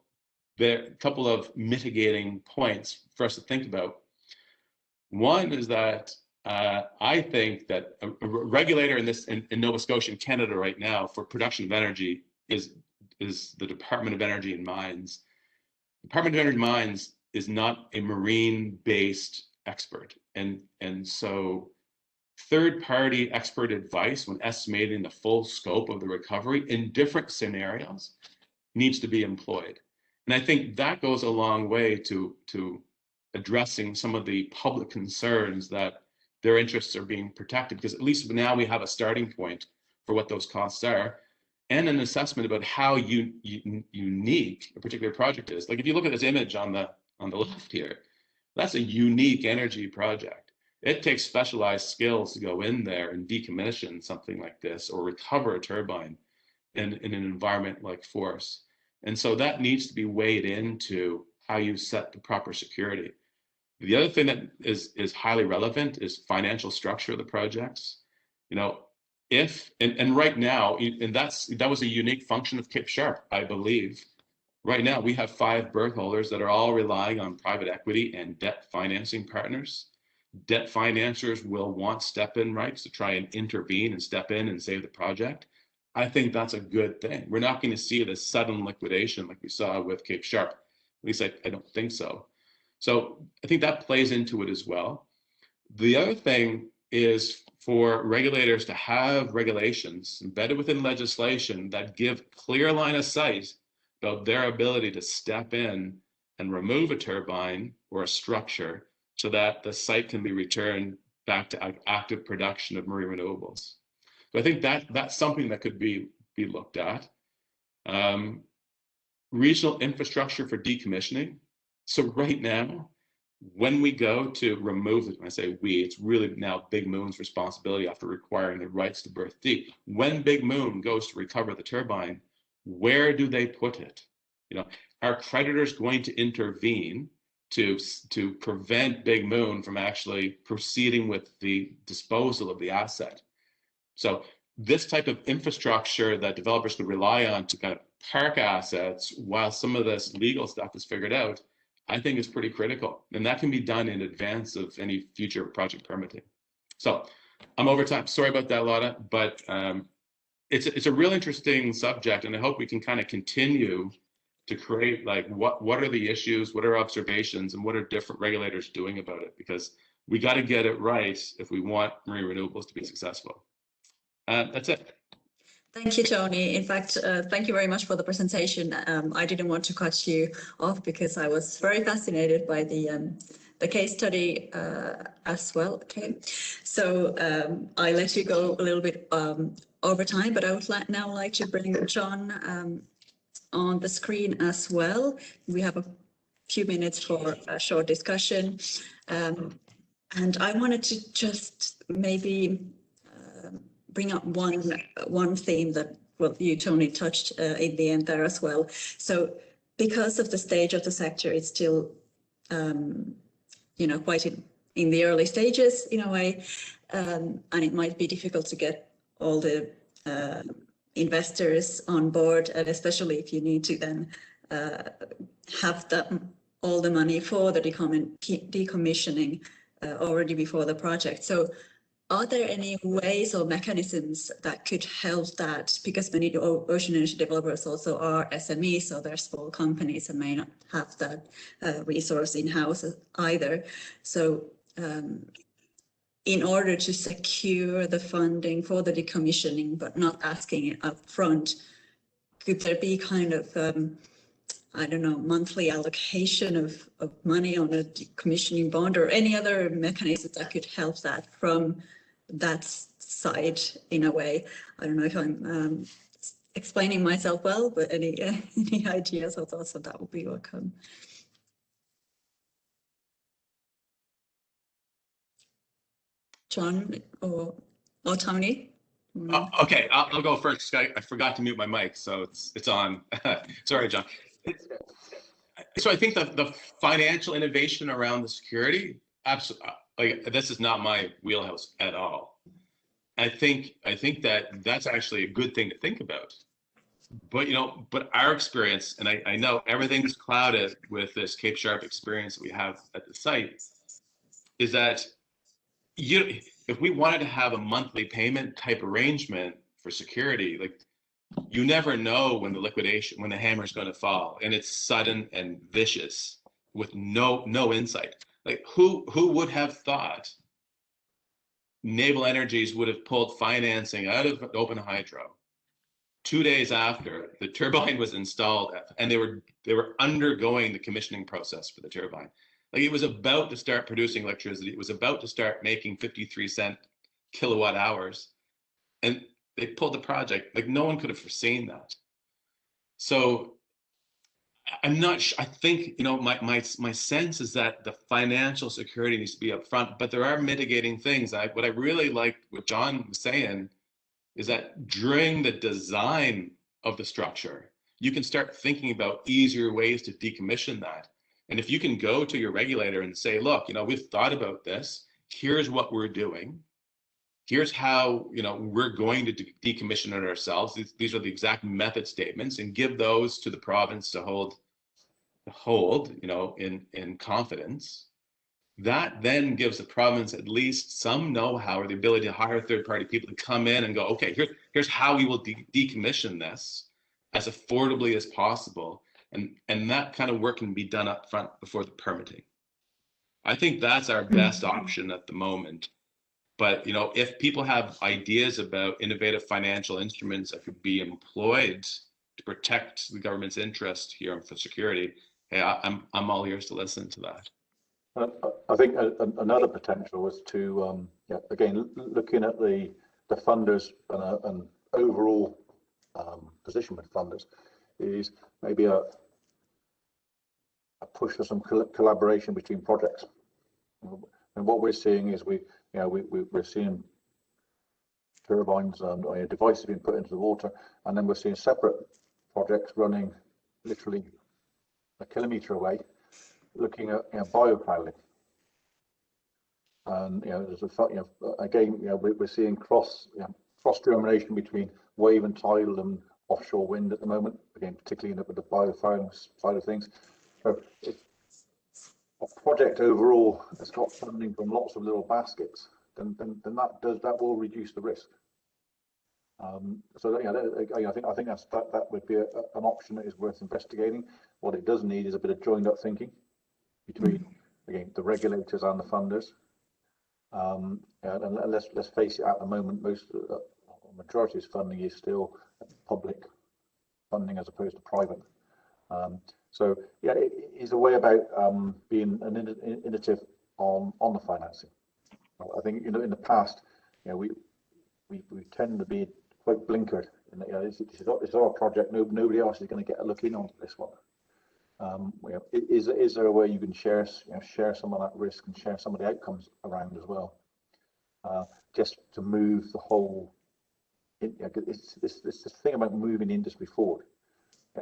of mitigating points for us to think about. One is that I think that a regulator in Nova Scotia and Canada right now for production of energy is the Department of Energy and Mines. The Department of Energy and Mines is not a marine-based expert, and so third-party expert advice when estimating the full scope of the recovery in different scenarios needs to be employed. And I think that goes a long way to addressing some of the public concerns that their interests are being protected, because at least now we have a starting point for what those costs are and an assessment about how unique a particular project is. Like if you look at this image on the left here, that's a unique energy project. It takes specialized skills to go in there and decommission something like this or recover a turbine. in an environment like force. And so that needs to be weighed into how you set the proper security. The other thing that is highly relevant is financial structure of the projects. You know, if and right now, and that was a unique function of Cape Sharp, I believe. Right now, we have 5 berth holders that are all relying on private equity and debt financing partners. Debt financiers will want step-in rights to try and intervene and step in and save the project. I think that's a good thing. We're not going to see the sudden liquidation like we saw with Cape Sharp. At least I don't think so. So I think that plays into it as well. The other thing is for regulators to have regulations embedded within legislation that give clear line of sight about their ability to step in and remove a turbine or a structure so that the site can be returned back to active production of marine renewables. So I think that's something that could be looked at. Regional infrastructure for decommissioning. So right now, when we go to remove it, when I say we, it's really now Big Moon's responsibility after requiring the rights to berth D. When Big Moon goes to recover the turbine, where do they put it? You know, are creditors going to intervene to prevent Big Moon from actually proceeding with the disposal of the asset? So this type of infrastructure that developers could rely on to kind of park assets while some of this legal stuff is figured out, I think is pretty critical. And that can be done in advance of any future project permitting. So I'm over time. Sorry about that, Lotta, but it's a real interesting subject, and I hope we can kind of continue to create like what are the issues, what are observations, and what are different regulators doing about it, because we got to get it right if we want marine renewables to be successful. That's it. Thank you, Tony. In fact, thank you very much for the presentation. I didn't want to cut you off because I was very fascinated by the case study as well. Okay, so I let you go a little bit over time, but I would now like to bring John on the screen as well. We have a few minutes for a short discussion, and I wanted to just maybe bring up one theme that, well, you, Tony, touched in the end there as well. So because of the stage of the sector, it's still, you know, quite in the early stages in a way, and it might be difficult to get all the investors on board, and especially if you need to then have all the money for the decommissioning already before the project. So are there any ways or mechanisms that could help that? Because many ocean energy developers also are SMEs, so they're small companies and may not have that resource in-house either. So in order to secure the funding for the decommissioning, but not asking it up front, could there be kind of, I don't know, monthly allocation of money on a decommissioning bond or any other mechanism that could help that from that side in a way? I don't know if I'm explaining myself well, but any ideas or thoughts on that would be welcome. John or Tony? Okay, I'll go first. I forgot to mute my mic, so it's on. Sorry, John. So I think the financial innovation around the security, absolutely, like this is not my wheelhouse at all. I think that that's actually a good thing to think about. But you know, our experience, and I know everything's clouded with this Cape Sharp experience that we have at the site, is that if we wanted to have a monthly payment type arrangement for security, like you never know when when the hammer's going to fall, and it's sudden and vicious with no insight. Like who would have thought Naval Energies would have pulled financing out of Open Hydro 2 days after the turbine was installed, and they were undergoing the commissioning process for the turbine. Like it was about to start producing electricity. It was about to start making 53-cent kilowatt hours, and they pulled the project. Like no one could have foreseen that. So I'm not sure. I think, you know, my sense is that the financial security needs to be up front, but there are mitigating things. What I really like what John was saying is that during the design of the structure, you can start thinking about easier ways to decommission that. And if you can go to your regulator and say, look, we've thought about this, here's what we're doing, here's how we're going to decommission it ourselves, these are the exact method statements, and give those to the province to hold in confidence. That then gives the province at least some know-how or the ability to hire third-party people to come in and go, okay, here's how we will decommission this as affordably as possible. And that kind of work can be done up front before the permitting. I think that's our best option at the moment. But if people have ideas about innovative financial instruments that could be employed to protect the government's interest here for security, hey, I'm all ears to listen to that. I think another potential is to again, looking at the funders and overall position with funders, is maybe a push for some collaboration between projects. And what we're seeing is we're seeing turbines and devices being put into the water, and then we're seeing separate projects running literally a kilometre away, looking at biofouling. And there's again we're seeing cross germination between wave and tidal and offshore wind at the moment, again particularly with the biofouling side of things. So if a project overall has got funding from lots of little baskets, then that will reduce the risk. So I think that would be an option that is worth investigating. What it does need is a bit of joined up thinking between again the regulators and the funders. And let's face it, at the moment, majority of funding is still public funding as opposed to private. So yeah, it is a way about being an innovative on the financing. I think in the past, we tend to be quite blinkered. It's our project. Nobody else is going to get a look in on this one. Is there a way you can share some of that risk and share some of the outcomes around as well, just to move the whole? It's this thing about moving the industry forward.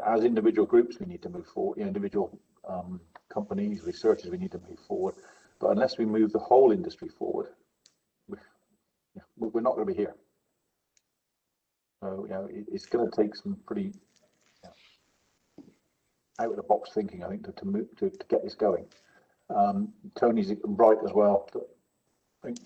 As individual groups, we need to move forward. Individual companies, researchers, we need to move forward. But unless we move the whole industry forward, we're not going to be here. So it's going to take some pretty out of the box thinking, I think, to get this going. Tony's right as well. I think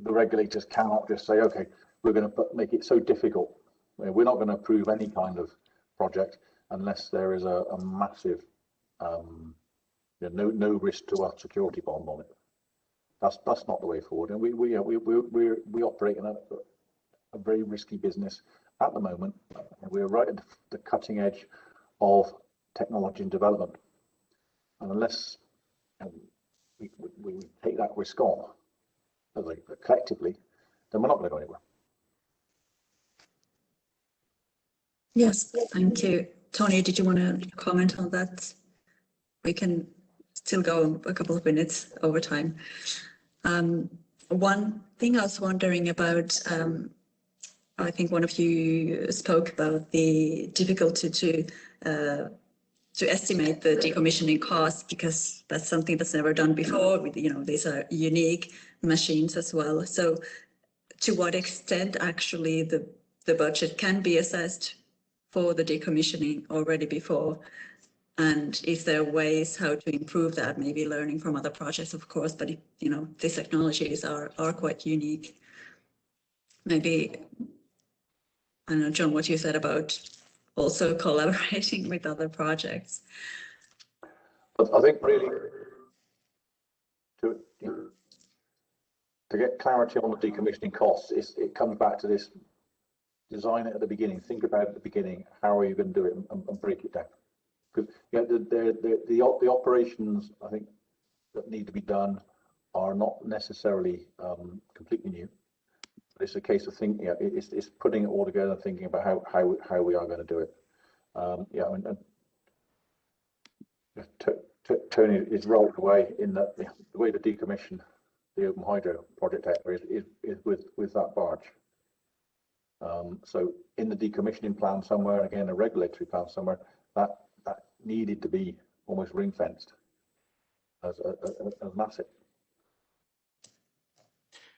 the regulators cannot just say, okay, we're going to make it so difficult. We're not going to approve any kind of project unless there is a massive no risk to our security bond on it. That's not the way forward. And we operate in a very risky business at the moment. We're right at the cutting edge of technology and development, and unless we take that risk on collectively, then we're not going to go anywhere. Yes, thank you. Tony, did you want to comment on that? We can still go a couple of minutes over time. One thing I was wondering about, I think one of you spoke about the difficulty to estimate the decommissioning costs, because that's something that's never done before. These are unique machines as well. So to what extent actually the budget can be assessed for the decommissioning already before? And is there ways how to improve that? Maybe learning from other projects, of course, but these technologies are quite unique. Maybe, I don't know, John, what you said about also collaborating with other projects. But I think really to get clarity on the decommissioning costs, it comes back to this: design it at the beginning, think about it at the beginning, how are you going to do it, and break it down. Because the operations, I think, that need to be done are not necessarily completely new. But it's a case of thinking. It's putting it all together and thinking about how we are going to do it. Tony is right away in that the way to decommission the open hydro project is with that barge. So in the decommissioning plan somewhere, and again, a regulatory plan somewhere, that needed to be almost ring fenced as an asset.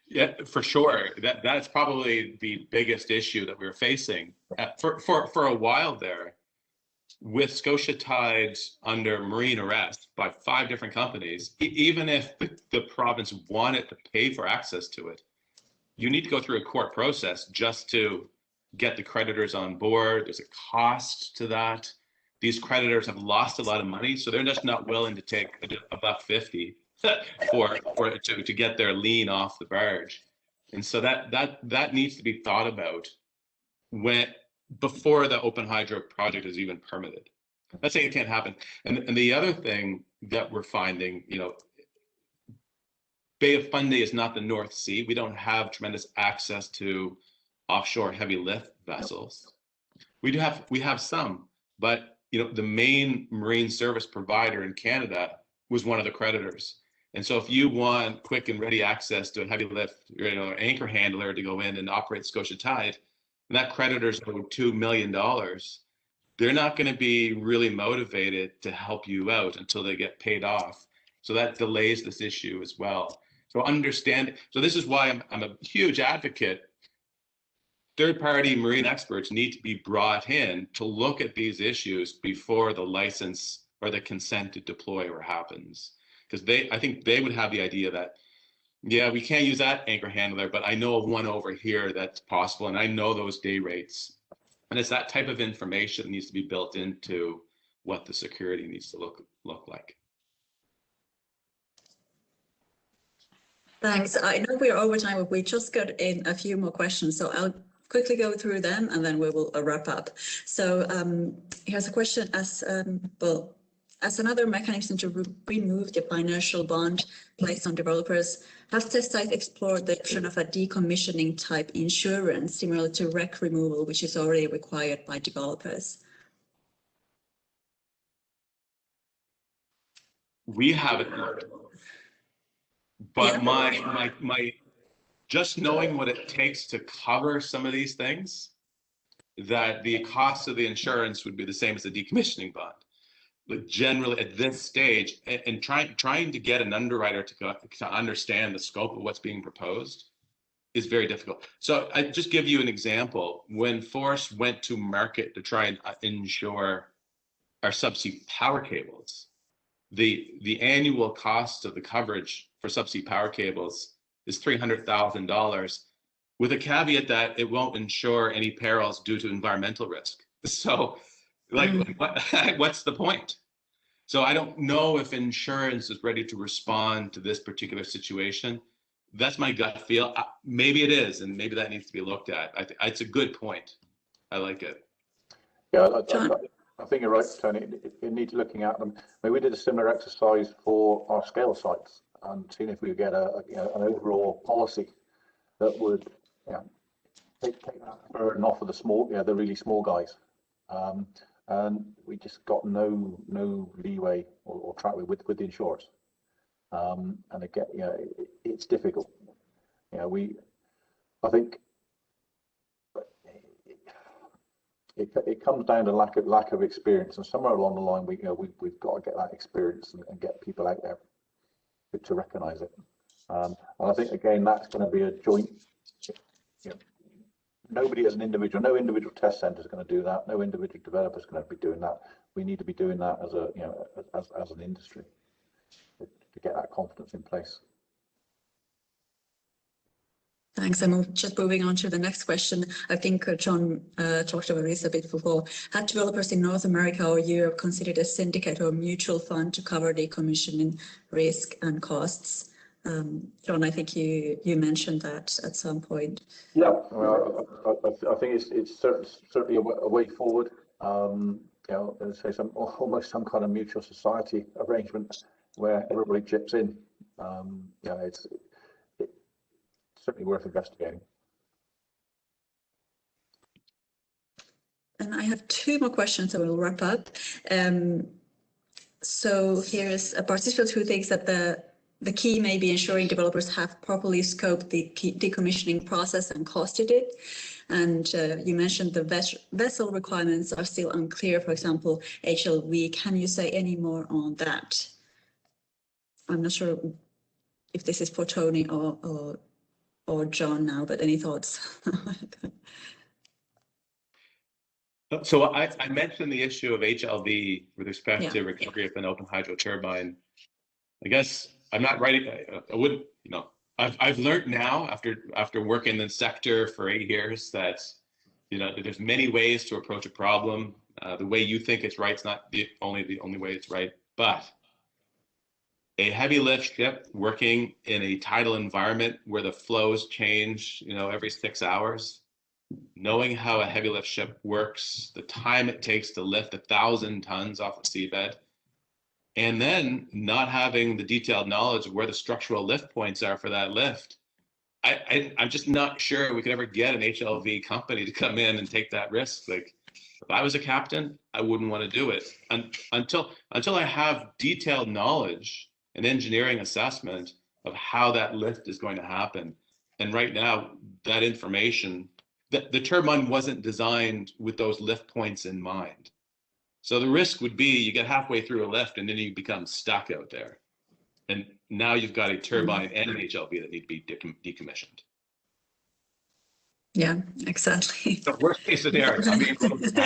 Yeah, for sure. That's probably the biggest issue that we were facing for a while there, with Scotia Tides under marine arrest by 5 different companies. Even if the province wanted to pay for access to it, you need to go through a court process just to get the creditors on board. There's a cost to that. These creditors have lost a lot of money, so they're just not willing to take $1.50 to get their lien off the barge. And so that needs to be thought about before the open hydro project is even permitted. Not saying it can't happen. And the other thing that we're finding, Bay of Fundy is not the North Sea. We don't have tremendous access to offshore heavy lift vessels. We have some, but the main marine service provider in Canada was one of the creditors. And so if you want quick and ready access to a heavy lift, anchor handler to go in and operate Scotia Tide, and that creditor's owed $2 million, they're not going to be really motivated to help you out until they get paid off. So that delays this issue as well. So this is why I'm a huge advocate. Third-party marine experts need to be brought in to look at these issues before the license or the consent to deploy ever happens. Because I think they would have the idea that, yeah, we can't use that anchor handler, but I know of one over here that's possible, and I know those day rates. And it's that type of information that needs to be built into what the security needs to look like. Thanks. I know we're over time, but we just got in a few more questions, so I'll quickly go through them and then we will wrap up. So here's a question: as another mechanism to remove the financial bond placed on developers, have test sites explored the option of a decommissioning type insurance similar to wreck removal, which is already required by developers? We haven't heard, but yeah. my just knowing what it takes to cover some of these things, that the cost of the insurance would be the same as the decommissioning bond. But generally at this stage, and trying to get an underwriter to understand the scope of what's being proposed is very difficult. So I just give you an example. When Force went to market to try and insure our subsea power cables, the annual cost of the coverage for subsea power cables is $300,000, with a caveat that it won't insure any perils due to environmental risk. So what's the point? So I don't know if insurance is ready to respond to this particular situation. That's my gut feel. Maybe it is, and maybe that needs to be looked at. It's a good point. I like it. Yeah, I think you're right, Tony. It needs looking at them. I mean, we did a similar exercise for our scale sites and seeing if we could get an overall policy that would take that burden off of the really small guys. And we just got no leeway or track with the insurers. And again, it's difficult. I think it comes down to lack of experience, and somewhere along the line we've got to get that experience and get people out there to recognise it. And I think again that's going to be a joint. Nobody as an individual, no individual test centre is going to do that. No individual developer is going to be doing that. We need to be doing that as an industry to get that confidence in place. Thanks. I'm just moving on to the next question. I think John talked about this a bit before. Had developers in North America or Europe considered a syndicate or mutual fund to cover decommissioning risk and costs? John, I think you mentioned that at some point. Yeah, I think it's certainly a way forward. Let's say almost some kind of mutual society arrangement where everybody chips in. It's certainly worth investigating. And I have 2 more questions, so we'll wrap up. So here's a participant who thinks that the the key may be ensuring developers have properly scoped the decommissioning process and costed it. And you mentioned the vessel requirements are still unclear, for example, HLV. Can you say any more on that? I'm not sure if this is for Tony or John now, but any thoughts? So I mentioned the issue of HLV with respect to recovery of an open hydro turbine. I guess I'm not writing. I wouldn't. I've learned now after working in the sector for 8 years that that there's many ways to approach a problem. The way you think it's right is not the only way it's right. But a heavy lift ship working in a tidal environment where the flows change, every 6 hours, knowing how a heavy lift ship works, the time it takes to lift 1,000 tons off the seabed, and then not having the detailed knowledge of where the structural lift points are for that lift, I'm just not sure we could ever get an HLV company to come in and take that risk. Like, if I was a captain, I wouldn't want to do it until I have detailed knowledge and engineering assessment of how that lift is going to happen. And right now, that information, the turbine wasn't designed with those lift points in mind. So the risk would be you get halfway through a lift and then you become stuck out there. And now you've got a turbine and an HLV that need to be decommissioned. Yeah, exactly. The worst case scenario. I mean,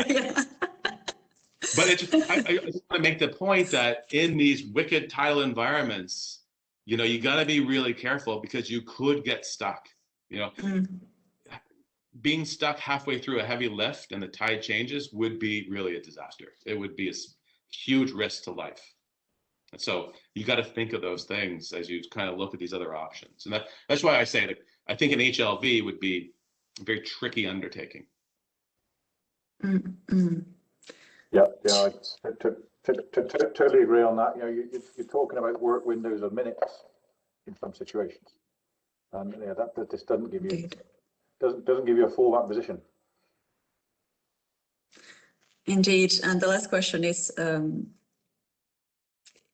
yeah. But I just want to make the point that in these wicked tidal environments, you got to be really careful because you could get stuck. Being stuck halfway through a heavy lift and the tide changes would be really a disaster. It would be a huge risk to life. And so you got to think of those things as you kind of look at these other options. And that's why I say that I think an HLV would be a very tricky undertaking. Yeah, I totally agree on that. You're talking about work windows of minutes in some situations, and that just doesn't give you doesn't give you a fallback position. Indeed, and the last question is,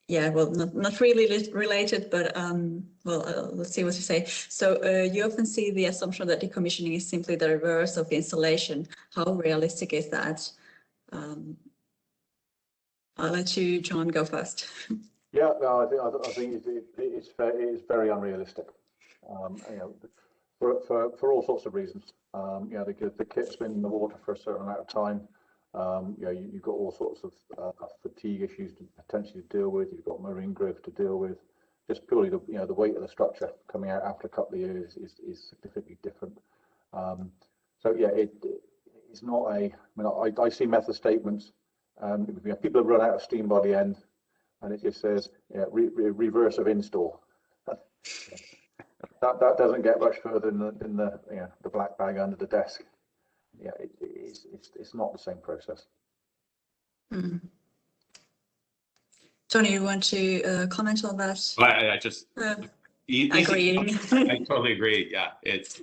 not really related, but let's see what you say. So you often see the assumption that decommissioning is simply the reverse of the installation. How realistic is that? I'll let you, John, go first. Yeah, no, I think it's very unrealistic. For all sorts of reasons. The kit's been in the water for a certain amount of time. You've got all sorts of fatigue issues to potentially deal with. You've got marine growth to deal with. Just purely the weight of the structure coming out after a couple of years is significantly different. It's not a. I see method statements. People have run out of steam by the end, and it just says reverse of install. That doesn't get much further than the black bag under the desk. Yeah, it's not the same process. Tony, you want to comment on that? I just agree. I totally agree. Yeah, it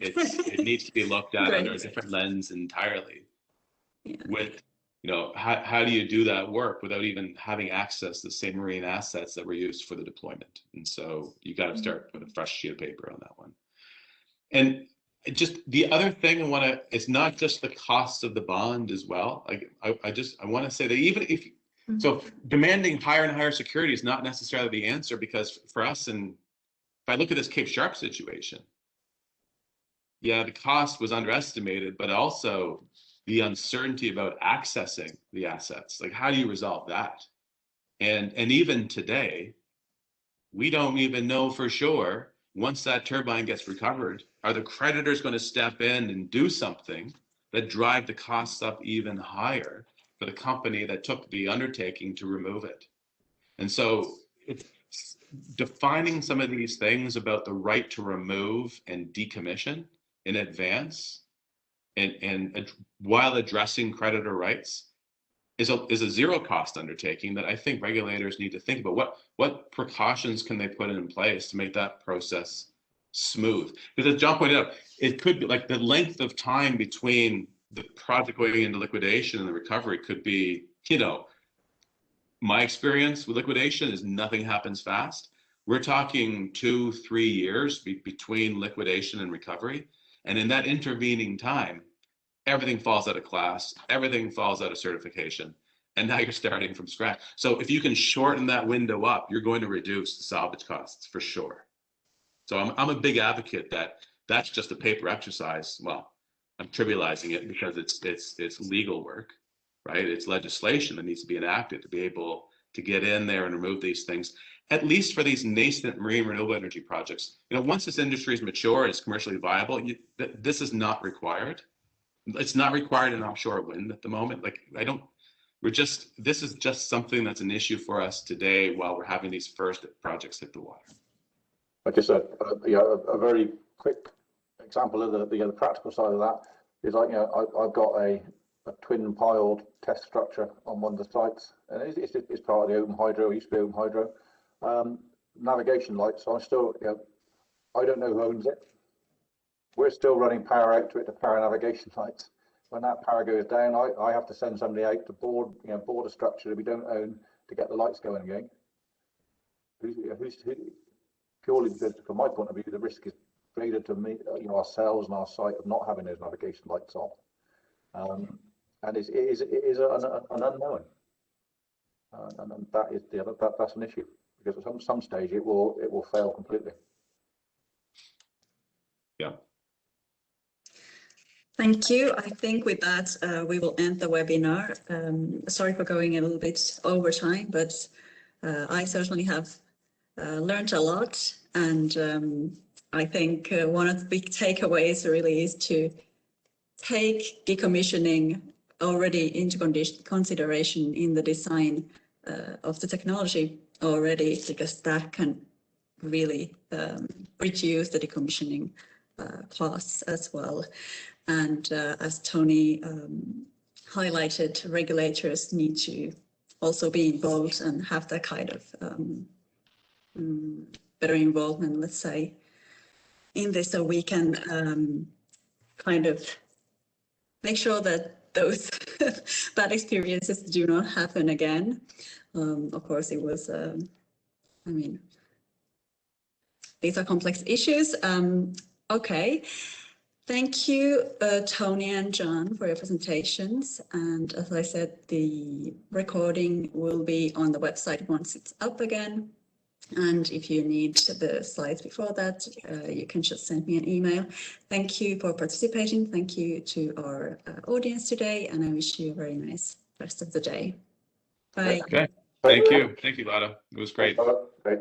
needs to be looked at under a different lens entirely. Yeah. With how do you do that work without even having access to the same marine assets that were used for the deployment? And so you got to start with a fresh sheet of paper on that one. And just the other thing it's not just the cost of the bond as well. I want to say that even if, so demanding higher and higher security is not necessarily the answer, because for us, and if I look at this Cape Sharp situation, the cost was underestimated, but also the uncertainty about accessing the assets. Like, how do you resolve that? And even today, we don't even know for sure, once that turbine gets recovered, are the creditors going to step in and do something that drive the costs up even higher for the company that took the undertaking to remove it? And so it's defining some of these things about the right to remove and decommission in advance, and while addressing creditor rights, is a zero cost undertaking that I think regulators need to think about. What precautions can they put in place to make that process smooth? Because as John pointed out, it could be like the length of time between the project going into liquidation and the recovery could be, my experience with liquidation is nothing happens fast, we're talking 2-3 years between liquidation and recovery. And in that intervening time, everything falls out of class, everything falls out of certification, and now you're starting from scratch. So if you can shorten that window up, you're going to reduce the salvage costs for sure. So I'm a big advocate that that's just a paper exercise. Well, I'm trivializing it because it's legal work, right? It's legislation that needs to be enacted to be able to get in there and remove these things, at least for these nascent marine renewable energy projects. You know, once this industry is mature, it's commercially viable, this is not required. It's not required in offshore wind at the moment. Like, this is just something that's an issue for us today while we're having these first projects hit the water. Like I said, a very quick example of the practical side of that is, like, I've got a twin piled test structure on one of the sites, and it's part of the open hydro. It used to be open hydro. Navigation lights. So I'm still, I don't know who owns it. We're still running power out to it to power navigation lights. When that power goes down, I have to send somebody out to board a structure that we don't own to get the lights going again. Purely because, from my point of view, the risk is greater to me, ourselves and our site of not having those navigation lights on, and it is an unknown, and that's an issue, because at some stage it will fail completely. Yeah. Thank you. I think with that, we will end the webinar. Sorry for going a little bit over time, but I certainly have learned a lot, and I think one of the big takeaways really is to take decommissioning already into consideration in the design of the technology already, because that can really reduce the decommissioning costs as well. And as Tony highlighted, regulators need to also be involved and have that kind of better involvement, let's say, in this, so we can kind of make sure that those bad experiences do not happen again. Of course, it was, I mean, these are complex issues. Okay. Thank you, Tony and John, for your presentations. And as I said, the recording will be on the website once it's up again. And if you need the slides before that, you can just send me an email. Thank you for participating. Thank you to our audience today, and I wish you a very nice rest of the day. Bye. Okay. Thank you. Thank you, Lada. It was great. Great.